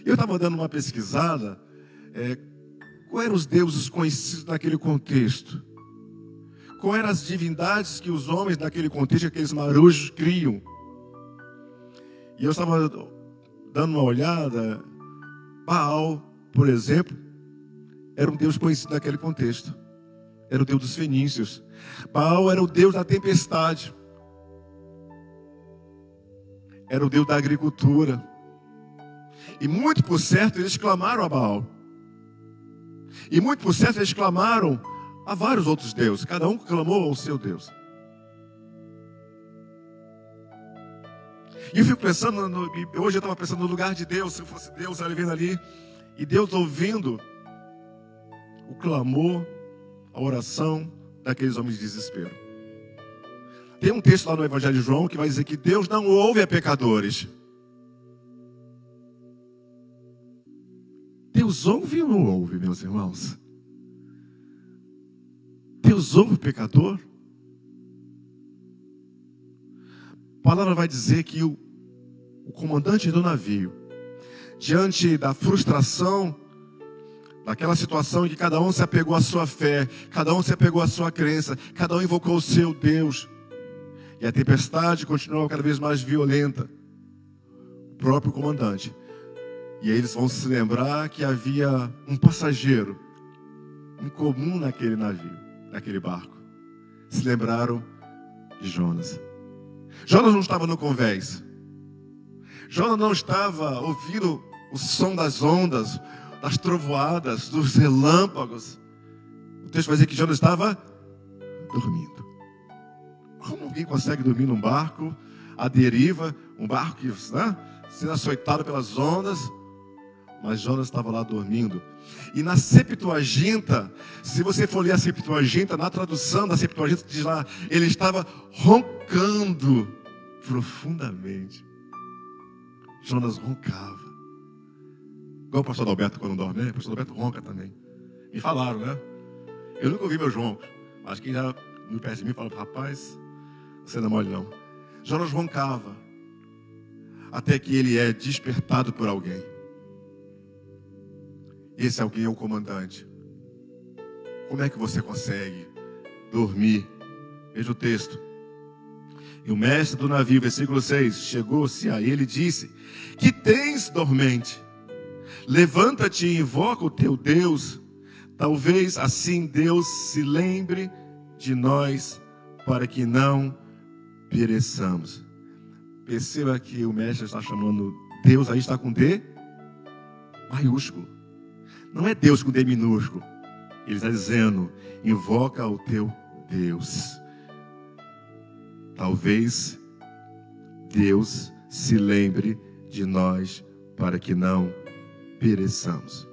Eu estava dando uma pesquisada, Quais eram os deuses conhecidos naquele contexto? Quais eram as divindades que os homens naquele contexto, aqueles marujos, criam? E eu estava dando uma olhada. Baal, por exemplo, era um deus conhecido naquele contexto. Era o deus dos fenícios. Baal era o deus da tempestade. Era o deus da agricultura. E muito por certo eles clamaram a Baal. E muito por certo eles clamaram a vários outros deuses. Cada um clamou ao seu Deus. E eu fico pensando, hoje eu estava pensando no lugar de Deus. Se eu fosse Deus, ele vendo ali. E Deus ouvindo o clamor, a oração daqueles homens de desespero. Tem um texto lá no Evangelho de João que vai dizer que Deus não ouve a pecadores. Deus ouve ou não ouve, meus irmãos? Deus ouve o pecador? A palavra vai dizer que o comandante do navio, diante da frustração, daquela situação em que cada um se apegou à sua fé, cada um se apegou à sua crença, cada um invocou o seu Deus, e a tempestade continuou cada vez mais violenta, o próprio comandante. E aí eles vão se lembrar que havia um passageiro incomum naquele navio, naquele barco. Se lembraram de Jonas. Jonas não estava no convés. Jonas não estava ouvindo o som das ondas, das trovoadas, dos relâmpagos. O texto vai dizer que Jonas estava dormindo. Como alguém consegue dormir num barco à deriva, um barco que, sendo açoitado pelas ondas? Mas Jonas estava lá dormindo. E na Septuaginta, se você for ler a Septuaginta, na tradução da Septuaginta diz lá, ele estava roncando profundamente. Jonas roncava. Igual o pastor Alberto quando dorme, né? O pastor Alberto ronca também. Me falaram, né? Eu nunca ouvi meus roncos. Mas quem já me perto de mim fala, rapaz, você não é mole não. Jonas roncava. Até que ele é despertado por alguém. Esse alguém é o comandante. Como é que você consegue dormir? Veja o texto. E o mestre do navio, versículo 6, chegou-se a ele e disse: que tens, dormente? Levanta-te e invoca o teu Deus. Talvez assim Deus se lembre de nós, para que não pereçamos. Perceba que o mestre está chamando Deus, aí está com D maiúsculo. Não é Deus com D minúsculo. Ele está dizendo, invoca o teu Deus. Talvez Deus se lembre de nós para que não pereçamos.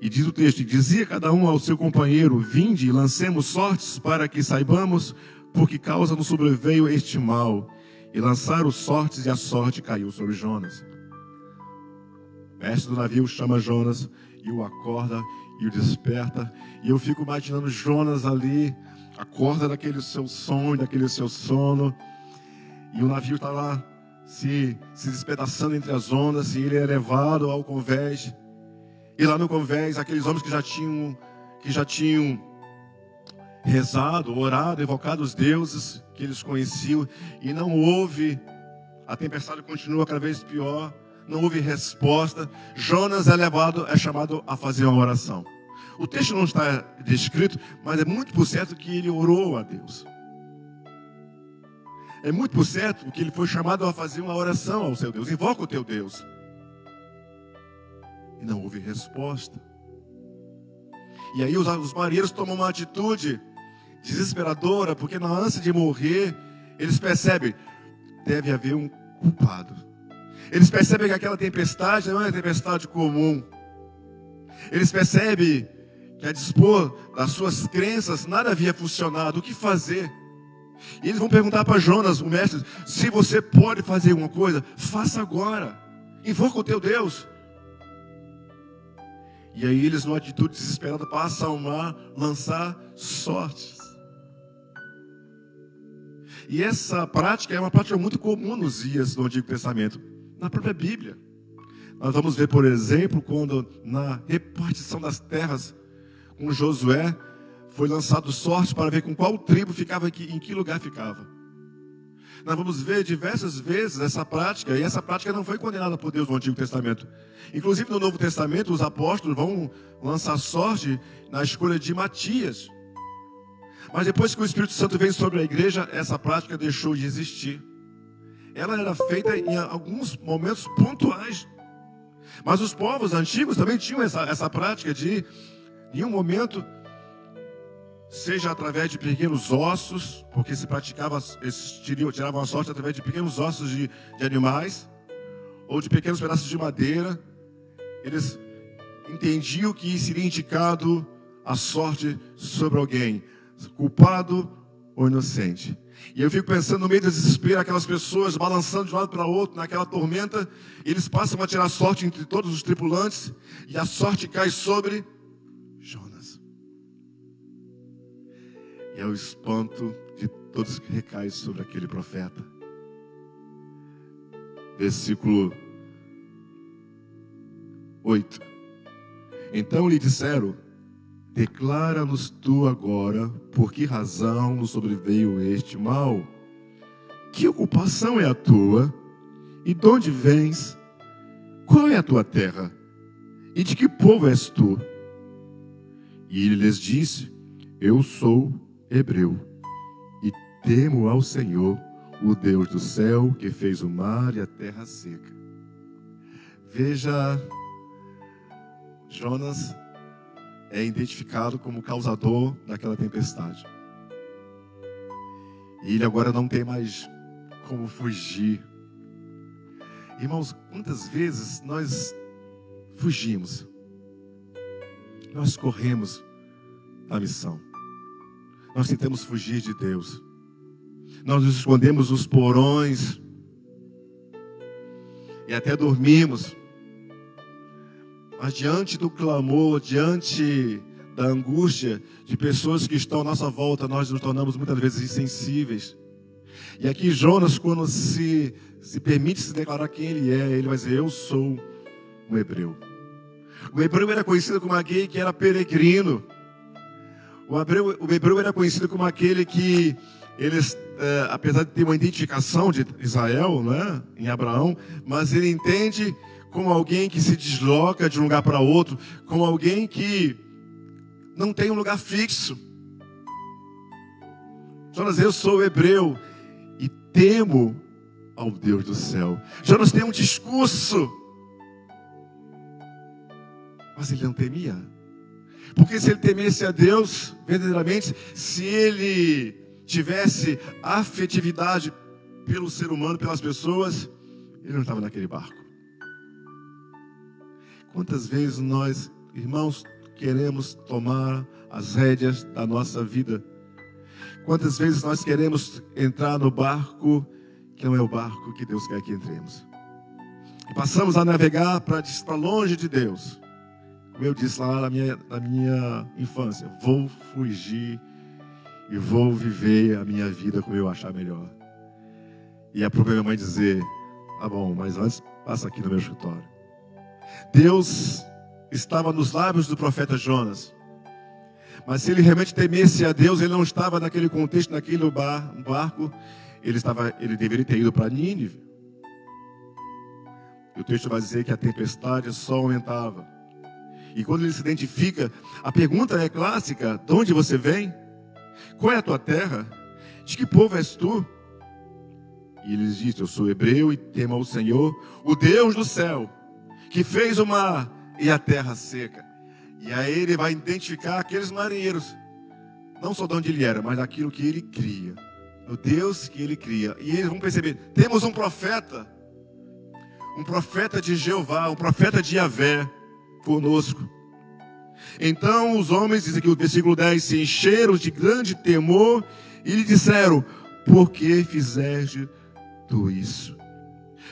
E diz o texto, e dizia cada um ao seu companheiro, vinde e lancemos sortes para que saibamos por que causa nos sobreveio este mal. E lançaram sortes e a sorte caiu sobre Jonas. O mestre do navio chama Jonas e o acorda e o desperta. E eu fico imaginando Jonas ali, acorda daquele seu sonho, daquele seu sono. E o navio está lá se despedaçando entre as ondas. E ele é levado ao convés. E lá no convés, aqueles homens que já tinham rezado, orado, evocado os deuses que eles conheciam. E não houve, a tempestade continua cada vez pior. Não houve resposta. Jonas é chamado a fazer uma oração. O texto não está descrito, mas é muito por certo que ele orou a Deus. É muito por certo que ele foi chamado a fazer uma oração ao seu Deus. Invoca o teu Deus. E não houve resposta. E aí os marinheiros tomam uma atitude desesperadora, porque na ânsia de morrer, eles percebem, deve haver um culpado. Eles percebem que aquela tempestade não é uma tempestade comum. Eles percebem que a dispor das suas crenças nada havia funcionado. O que fazer? E eles vão perguntar para Jonas, o mestre, se você pode fazer alguma coisa, faça agora. Invoca o teu Deus. E aí eles, numa atitude desesperada, passam ao mar, lançar sortes. E essa prática é uma prática muito comum nos dias do Antigo Testamento. Na própria Bíblia. Nós vamos ver, por exemplo, quando na repartição das terras com Josué, foi lançado sorte para ver com qual tribo ficava aqui, em que lugar ficava. Nós vamos ver diversas vezes essa prática, e essa prática não foi condenada por Deus no Antigo Testamento. Inclusive no Novo Testamento, os apóstolos vão lançar sorte na escolha de Matias. Mas depois que o Espírito Santo veio sobre a igreja, essa prática deixou de existir. Ela era feita em alguns momentos pontuais. Mas os povos antigos também tinham essa prática de, em um momento, seja através de pequenos ossos, porque se praticava, eles tiravam a sorte através de pequenos ossos de animais, ou de pequenos pedaços de madeira. Eles entendiam que seria indicado a sorte sobre alguém, culpado ou inocente. E eu fico pensando, no meio do desespero, aquelas pessoas balançando de um lado para o outro, naquela tormenta, eles passam a tirar sorte entre todos os tripulantes, e a sorte cai sobre Jonas. E é o espanto de todos que recai sobre aquele profeta. Versículo 8. Então lhe disseram: declara-nos tu agora, por que razão nos sobreveio este mal? Que ocupação é a tua? E de onde vens? Qual é a tua terra? E de que povo és tu? E ele lhes disse: eu sou hebreu, e temo ao Senhor, o Deus do céu, que fez o mar e a terra seca. Veja, Jonas é identificado como causador daquela tempestade. E ele agora não tem mais como fugir. Irmãos, quantas vezes nós fugimos? Nós corremos da missão. Nós tentamos fugir de Deus. Nós nos escondemos nos porões e até dormimos. Mas diante do clamor, diante da angústia de pessoas que estão à nossa volta, nós nos tornamos muitas vezes insensíveis. E aqui Jonas, quando se permite se declarar quem ele vai dizer: eu sou um hebreu. O hebreu era conhecido como aquele que era peregrino. O hebreu era conhecido como aquele que eles, apesar de ter uma identificação de Israel, né, em Abraão, mas ele entende como alguém que se desloca de um lugar para outro, como alguém que não tem um lugar fixo. Jonas, eu sou hebreu e temo ao Deus do céu. Jonas tem um discurso, mas ele não temia. Porque se ele temesse a Deus, verdadeiramente, se ele tivesse afetividade pelo ser humano, pelas pessoas, ele não estava naquele barco. Quantas vezes nós, irmãos, queremos tomar as rédeas da nossa vida? Quantas vezes nós queremos entrar no barco que não é o barco que Deus quer que entremos? E passamos a navegar para longe de Deus. Como eu disse lá na minha infância, vou fugir e vou viver a minha vida como eu achar melhor. E a própria minha mãe dizer: tá bom, mas antes passa aqui no meu escritório. Deus estava nos lábios do profeta Jonas. Mas se ele realmente temesse a Deus, ele não estava naquele contexto, naquele barco. Ele deveria ter ido para Nínive. E o texto vai dizer que a tempestade só aumentava. E quando ele se identifica, a pergunta é clássica: de onde você vem? Qual é a tua terra? De que povo és tu? E ele diz: eu sou hebreu e temo ao Senhor, o Deus do céu, que fez o mar e a terra seca. E aí ele vai identificar aqueles marinheiros, não só de onde ele era, mas daquilo que ele cria, o Deus que ele cria. E eles vão perceber: temos um profeta de Jeová, um profeta de Yahvé conosco. Então os homens, diz aqui o versículo 10, se encheram de grande temor e lhe disseram: por que fizeste tu isso?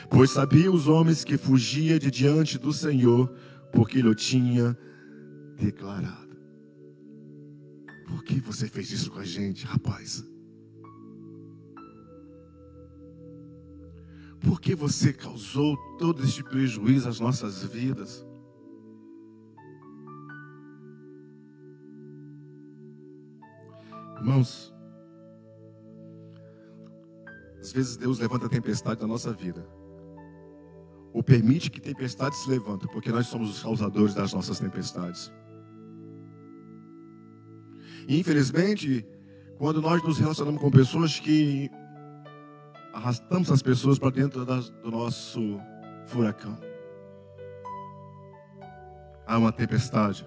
Pois sabiam os homens que fugia de diante do Senhor, porque ele o tinha declarado. Por que você fez isso com a gente, rapaz? por que você causou todo este prejuízo às nossas vidas? Irmãos, às vezes Deus levanta a tempestade na nossa vida, ou permite que tempestade se levante, porque nós somos os causadores das nossas tempestades. E infelizmente, quando nós nos relacionamos com pessoas que arrastamos as pessoas para dentro do nosso furacão, há uma tempestade.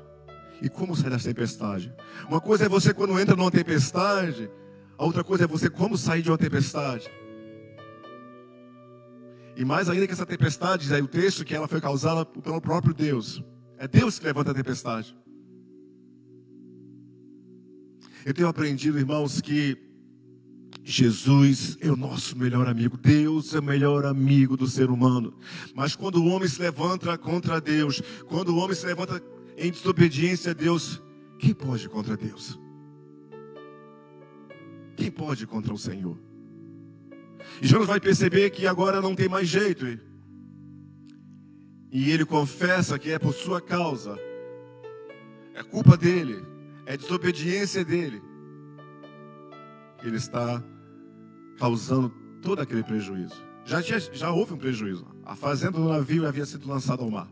E como sair dessa tempestade? Uma coisa é você quando entra numa tempestade, a outra coisa é você como sair de uma tempestade. E mais ainda que essa tempestade, diz aí o texto, que ela foi causada pelo próprio Deus. É Deus que levanta a tempestade. Eu tenho aprendido, irmãos, que Jesus é o nosso melhor amigo. Deus é o melhor amigo do ser humano. Mas quando o homem se levanta contra Deus, quando o homem se levanta em desobediência a Deus, quem pode contra Deus? Quem pode contra o Senhor? E Jonas vai perceber que agora não tem mais jeito. E ele confessa que é por sua causa. É culpa dele. É desobediência dele. Que ele está causando todo aquele prejuízo. Já houve um prejuízo. A fazenda do navio havia sido lançada ao mar.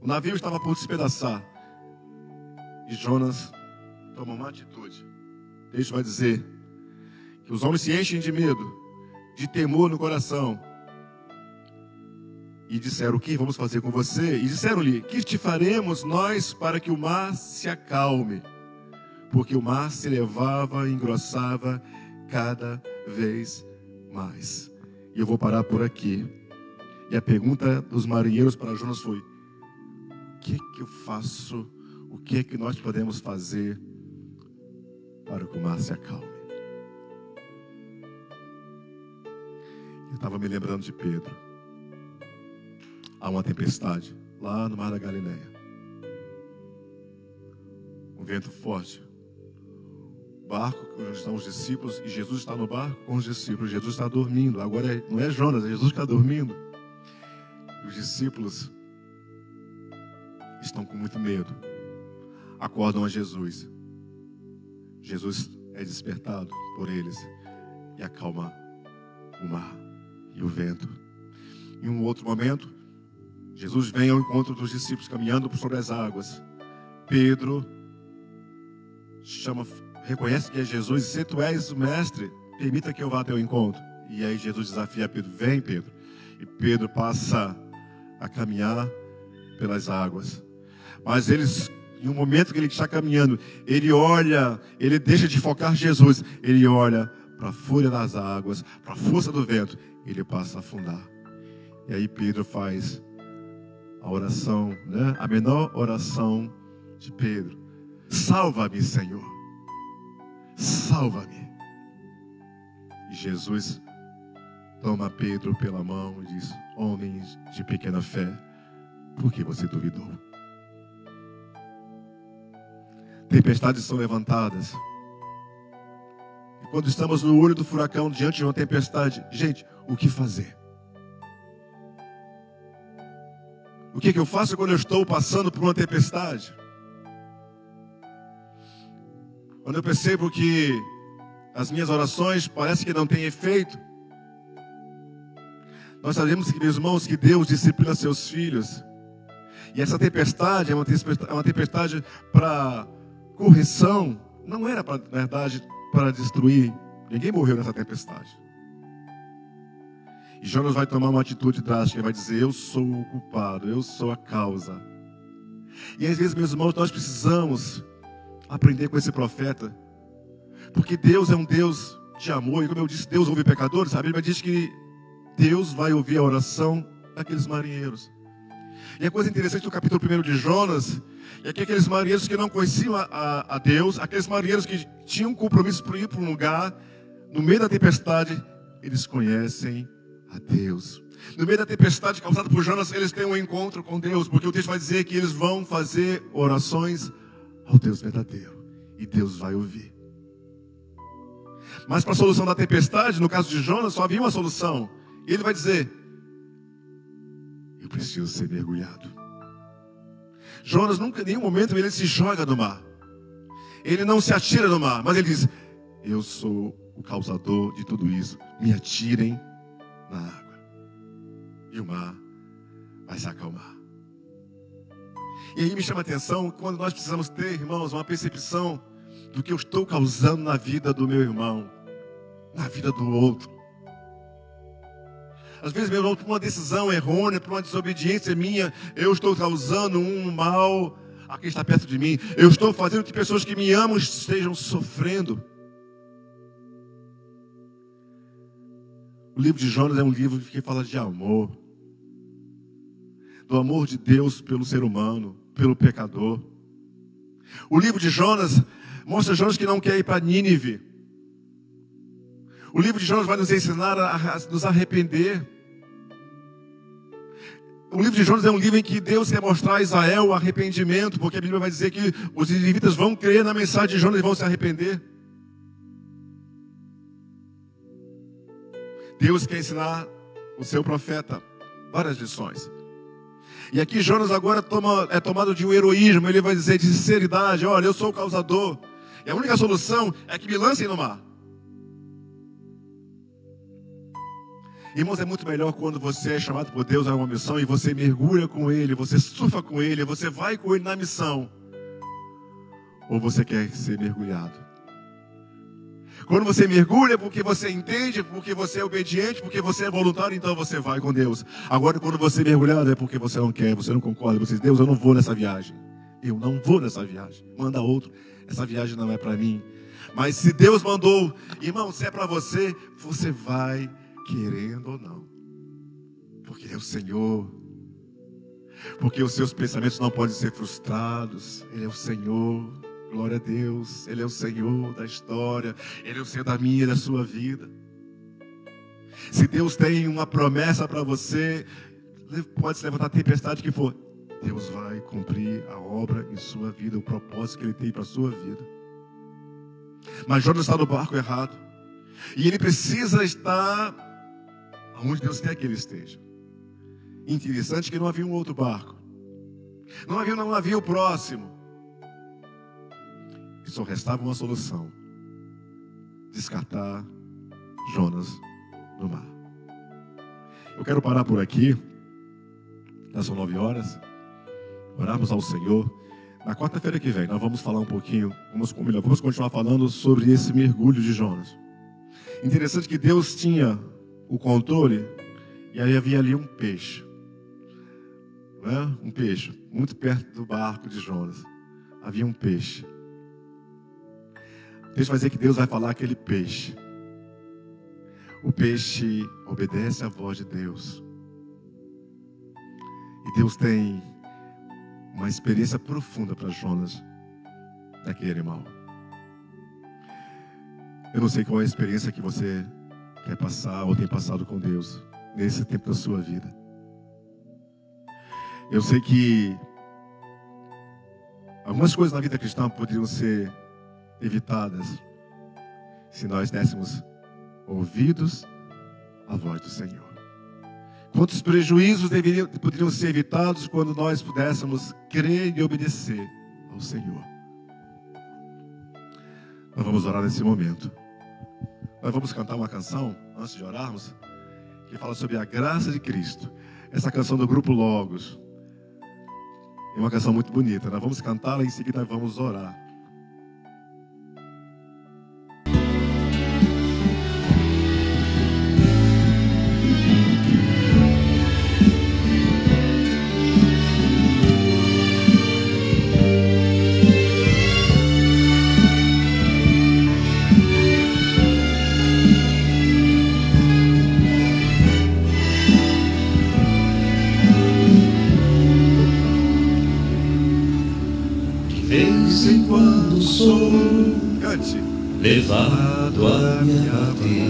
O navio estava por despedaçar. E Jonas toma uma atitude. Deus vai dizer que os homens se enchem de medo, de temor no coração. E disseram: o que vamos fazer com você? E disseram-lhe: que te faremos nós para que o mar se acalme? Porque o mar se elevava e engrossava cada vez mais. E eu vou parar por aqui. E a pergunta dos marinheiros para Jonas foi: o que eu faço? O que é que nós podemos fazer para que o mar se acalme? Eu estava me lembrando de Pedro. Há uma tempestade lá no mar da Galileia. Um vento forte. O barco onde estão os discípulos, e Jesus está no barco com os discípulos. Jesus está dormindo. Agora não é Jonas, é Jesus que está dormindo. E os discípulos estão com muito medo. Acordam a Jesus. Jesus é despertado por eles e acalma o mar e o vento. Em um outro momento, Jesus vem ao encontro dos discípulos caminhando sobre as águas. Pedro reconhece que é Jesus, e se tu és o mestre, permita que eu vá ao teu encontro. E aí Jesus desafia Pedro: vem, Pedro. E Pedro passa a caminhar pelas águas. Mas em um momento que ele está caminhando, ele olha, ele deixa de focar Jesus, ele olha para a fúria das águas, para a força do vento, ele passa a afundar. E aí Pedro faz a oração, né? A menor oração de Pedro: salva-me, Senhor, salva-me. E Jesus toma Pedro pela mão e diz: homem de pequena fé, por que você duvidou? Tempestades são levantadas. E quando estamos no olho do furacão, diante de uma tempestade, gente, o que fazer? O que eu faço quando eu estou passando por uma tempestade? Quando eu percebo que as minhas orações parecem que não têm efeito. Nós sabemos, que, meus irmãos, que Deus disciplina seus filhos. E essa tempestade é uma tempestade para correção. Não era, na verdade, para destruir. Ninguém morreu nessa tempestade. E Jonas vai tomar uma atitude drástica. Ele vai dizer: eu sou o culpado, eu sou a causa. E às vezes, meus irmãos, nós precisamos aprender com esse profeta. Porque Deus é um Deus de amor. E como eu disse, Deus ouve pecadores. A Bíblia diz que Deus vai ouvir a oração daqueles marinheiros. E a coisa interessante do capítulo 1 de Jonas é que aqueles marinheiros que não conheciam a Deus, aqueles marinheiros que tinham um compromisso para ir para um lugar, no meio da tempestade, eles conhecem a Deus. No meio da tempestade causada por Jonas, eles têm um encontro com Deus, porque o texto vai dizer que eles vão fazer orações ao Deus verdadeiro, e Deus vai ouvir. Mas para a solução da tempestade, no caso de Jonas, só havia uma solução. E ele vai dizer: eu preciso ser mergulhado. Jonas nunca, em nenhum momento, ele se joga no mar. Ele não se atira no mar, mas ele diz: eu sou o causador de tudo isso. Me atirem na água. E o mar vai se acalmar. E aí me chama a atenção quando nós precisamos ter, irmãos, uma percepção do que eu estou causando na vida do meu irmão, na vida do outro. Às vezes, meu irmão, por uma decisão errônea, por uma desobediência minha, eu estou causando um mal a quem está perto de mim. Eu estou fazendo que pessoas que me amam estejam sofrendo. O livro de Jonas é um livro que fala de amor. Do amor de Deus pelo ser humano, pelo pecador. O livro de Jonas mostra Jonas que não quer ir para Nínive. O livro de Jonas vai nos ensinar a nos arrepender. O livro de Jonas é um livro em que Deus quer mostrar a Israel o arrependimento, porque a Bíblia vai dizer que os ninivitas vão crer na mensagem de Jonas e vão se arrepender. Deus quer ensinar o seu profeta várias lições. E aqui Jonas agora é tomado de um heroísmo. Ele vai dizer de sinceridade: olha, eu sou o causador. E a única solução é que me lancem no mar. Irmãos, é muito melhor quando você é chamado por Deus a uma missão e você mergulha com Ele, você surfa com Ele, você vai com Ele na missão. Ou você quer ser mergulhado? Quando você mergulha porque você entende, porque você é obediente, porque você é voluntário, então você vai com Deus. Agora, quando você é mergulhado, é porque você não quer, você não concorda. Você diz: Deus, eu não vou nessa viagem. Eu não vou nessa viagem. Manda outro. Essa viagem não é para mim. Mas se Deus mandou, irmão, se é para você, você vai, querendo ou não. Porque Ele é o Senhor. Porque os seus pensamentos não podem ser frustrados. Ele é o Senhor. Glória a Deus. Ele é o Senhor da história. Ele é o Senhor da minha e da sua vida. Se Deus tem uma promessa para você, pode se levantar a tempestade que for, Deus vai cumprir a obra em sua vida, o propósito que Ele tem para a sua vida. Mas Jonas está no barco errado. E ele precisa estar onde Deus quer que ele esteja. Interessante que não havia um outro barco. Não havia um navio próximo. E só restava uma solução: descartar Jonas no mar. Eu quero parar por aqui. Já são 9 horas. Orarmos ao Senhor. Na quarta-feira que vem nós vamos falar um pouquinho, vamos continuar falando sobre esse mergulho de Jonas. Interessante que Deus tinha o controle, e aí havia ali um peixe, né? Um peixe, muito perto do barco de Jonas, havia um peixe. O texto vai dizer que Deus vai falar aquele peixe. O peixe obedece à voz de Deus. E Deus tem uma experiência profunda para Jonas, daquele animal. Eu não sei qual é a experiência que você quer passar ou tem passado com Deus nesse tempo da sua vida. Eu sei que algumas coisas na vida cristã poderiam ser evitadas se nós dessemos ouvidos à voz do Senhor. Quantos prejuízos poderiam ser evitados quando nós pudéssemos crer e obedecer ao Senhor. Nós vamos orar nesse momento. Nós vamos cantar uma canção, antes de orarmos, que fala sobre a graça de Cristo. Essa canção do grupo Logos é uma canção muito bonita. Nós vamos cantá-la e em seguida nós vamos orar. Quando sou levado a me abater,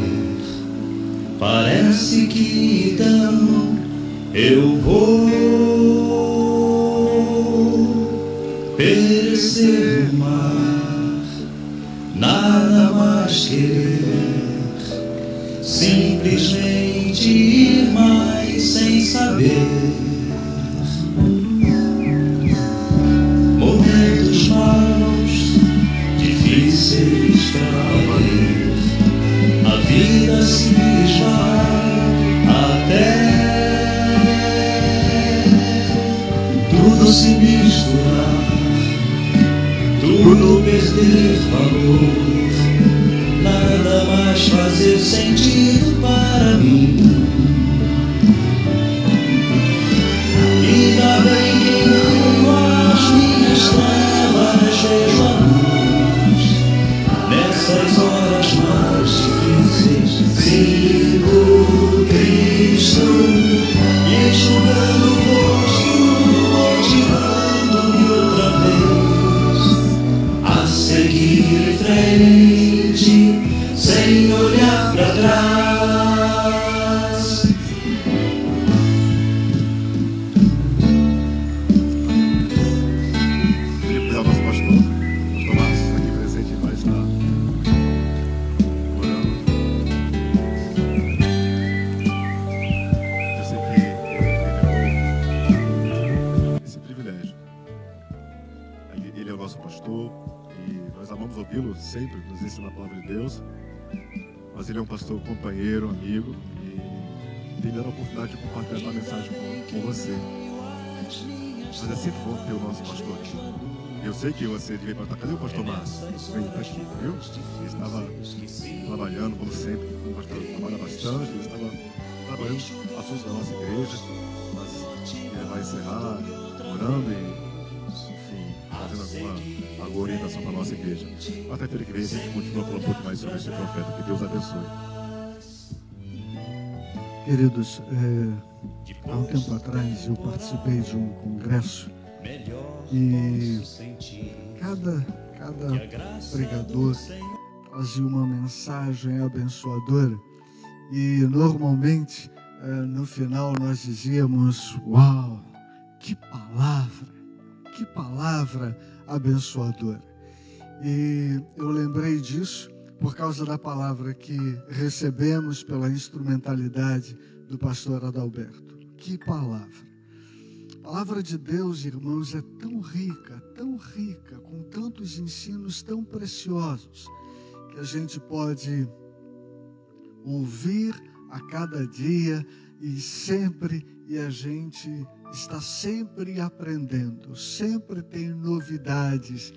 parece que então eu vou perecer no mar, nada mais querer, simplesmente ir mais sem saber perder valor, nada mais fazer sentido para mim. Ainda bem que em meio às minhas trevas vejo a luz, nessas horas mais difíceis sigo Cristo, e enxugando o rosto, motivando-me outra vez a seguir em frente, sem olhar para trás. Queria convidar o nosso pastor Márcio, aqui presente, vai estar orando. Eu sei que ele levou esse privilégio. Ele é o nosso pastor e nós amamos ouvi-lo sempre, nos ensina a palavra de Deus. Mas ele é um pastor companheiro, amigo, e tem dado a oportunidade de compartilhar a mensagem com você. Mas é sempre bom ter o nosso pastor aqui. Eu sei que você devia perguntar, cadê o pastor Márcio? Ele está aqui, viu? Ele estava trabalhando, como sempre, o pastor trabalha bastante, ele estava trabalhando assuntos da nossa igreja, mas ele vai encerrar orando e, enfim, fazendo alguma orientação para a nossa igreja. Quarta-feira que vem a gente continua falando um pouco mais sobre esse profeta. Que Deus abençoe. Queridos, há um tempo atrás eu participei de um congresso e cada pregador trazia uma mensagem abençoadora e normalmente no final nós dizíamos: uau, que palavra abençoadora. E eu lembrei disso por causa da palavra que recebemos pela instrumentalidade do pastor Adalberto. Que palavra! A palavra de Deus, irmãos, é tão rica, com tantos ensinos tão preciosos, que a gente pode ouvir a cada dia e a gente está sempre aprendendo, sempre tem novidades,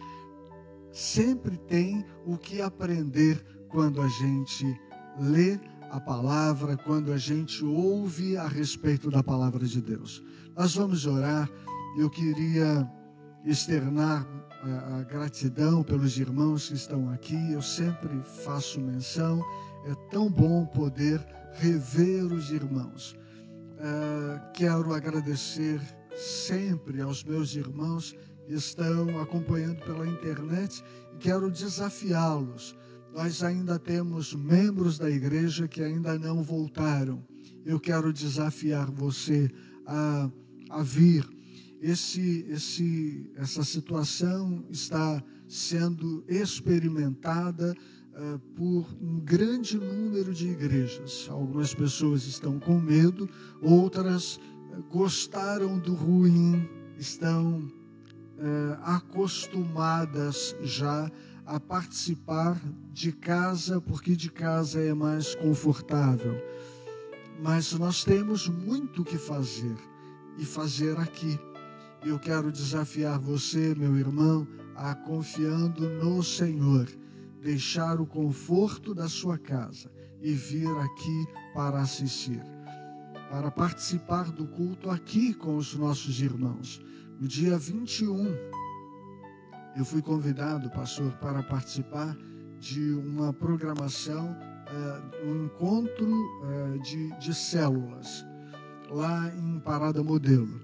sempre tem o que aprender quando a gente lê a palavra, quando a gente ouve a respeito da palavra de Deus. Nós vamos orar. Eu queria externar a gratidão pelos irmãos que estão aqui. Eu sempre faço menção. É tão bom poder rever os irmãos. Quero agradecer sempre aos meus irmãos que estão acompanhando pela internet e quero desafiá-los. Nós ainda temos membros da igreja que ainda não voltaram. Eu quero desafiar você a vir. Essa situação está sendo experimentada por um grande número de igrejas. Algumas pessoas estão com medo, outras gostaram do ruim, estão acostumadas já a participar de casa, porque de casa é mais confortável. Mas nós temos muito o que fazer e fazer aqui. Eu quero desafiar você, meu irmão, a, confiando no Senhor, deixar o conforto da sua casa e vir aqui para assistir, para participar do culto aqui com os nossos irmãos. No dia 21, eu fui convidado, pastor, para participar de uma programação, um encontro de células, lá em Parada Modelo.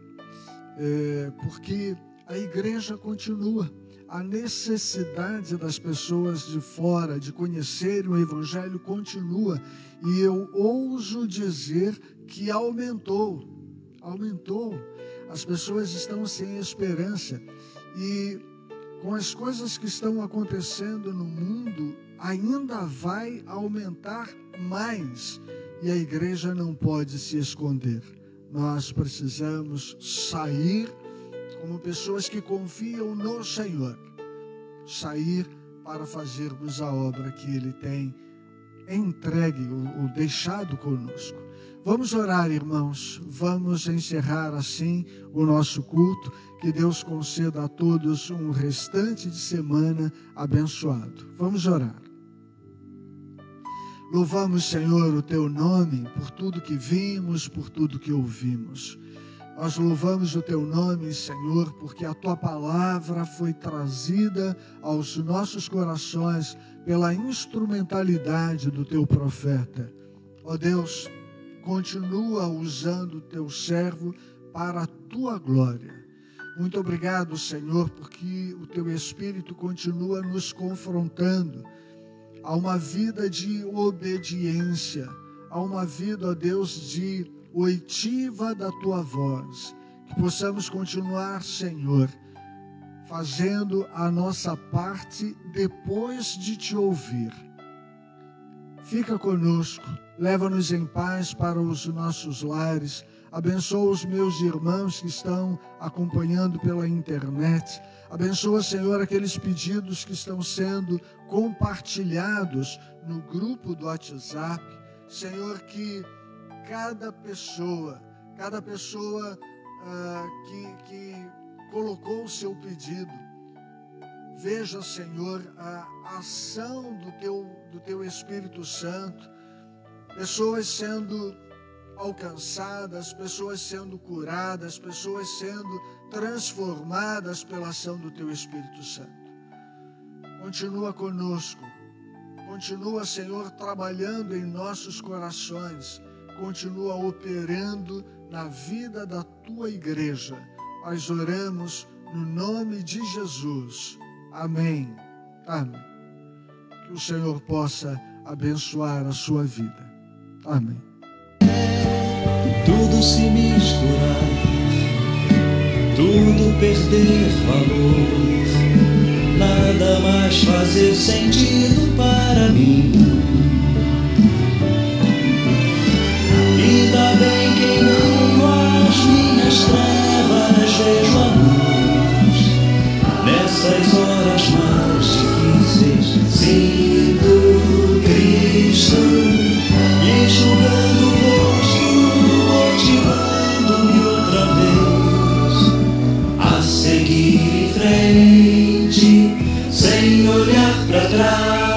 Porque a igreja continua. A necessidade das pessoas de fora de conhecerem o Evangelho continua. E eu ouso dizer que aumentou. As pessoas estão sem esperança. E com as coisas que estão acontecendo no mundo, ainda vai aumentar mais. E a igreja não pode se esconder. Nós precisamos sair como pessoas que confiam no Senhor. Sair para fazermos a obra que Ele tem entregue ou deixado conosco. Vamos orar, irmãos. Vamos encerrar assim o nosso culto. Que Deus conceda a todos um restante de semana abençoado. Vamos orar. Louvamos, Senhor, o Teu nome por tudo que vimos, por tudo que ouvimos. Nós louvamos o Teu nome, Senhor, porque a Tua palavra foi trazida aos nossos corações pela instrumentalidade do Teu profeta. Ó Deus, continua usando o Teu servo para a Tua glória. Muito obrigado, Senhor, porque o Teu Espírito continua nos confrontando a uma vida de obediência, a uma vida, ó Deus, de oitiva da Tua voz. Que possamos continuar, Senhor, fazendo a nossa parte depois de Te ouvir. Fica conosco, leva-nos em paz para os nossos lares. Abençoa os meus irmãos que estão acompanhando pela internet. Abençoa, Senhor, aqueles pedidos que estão sendo compartilhados no grupo do WhatsApp. Senhor, que cada pessoa que colocou o seu pedido, veja, Senhor, a ação do Teu Espírito Santo, pessoas sendo alcançadas, pessoas sendo curadas, pessoas sendo transformadas pela ação do Teu Espírito Santo. Continua conosco, continua, Senhor, trabalhando em nossos corações, continua operando na vida da Tua igreja. Nós oramos no nome de Jesus. Amém. Amém. Que o Senhor possa abençoar a sua vida. Amém. Tudo se misturar, tudo perder valor, nada mais fazer sentido para mim. Ainda bem que em meio às minhas trevas vejo a luz, nessas horas mais difíceis sinto Cristo me enxugando o rosto, motivando-me outra vez a seguir em frente, sem olhar para trás.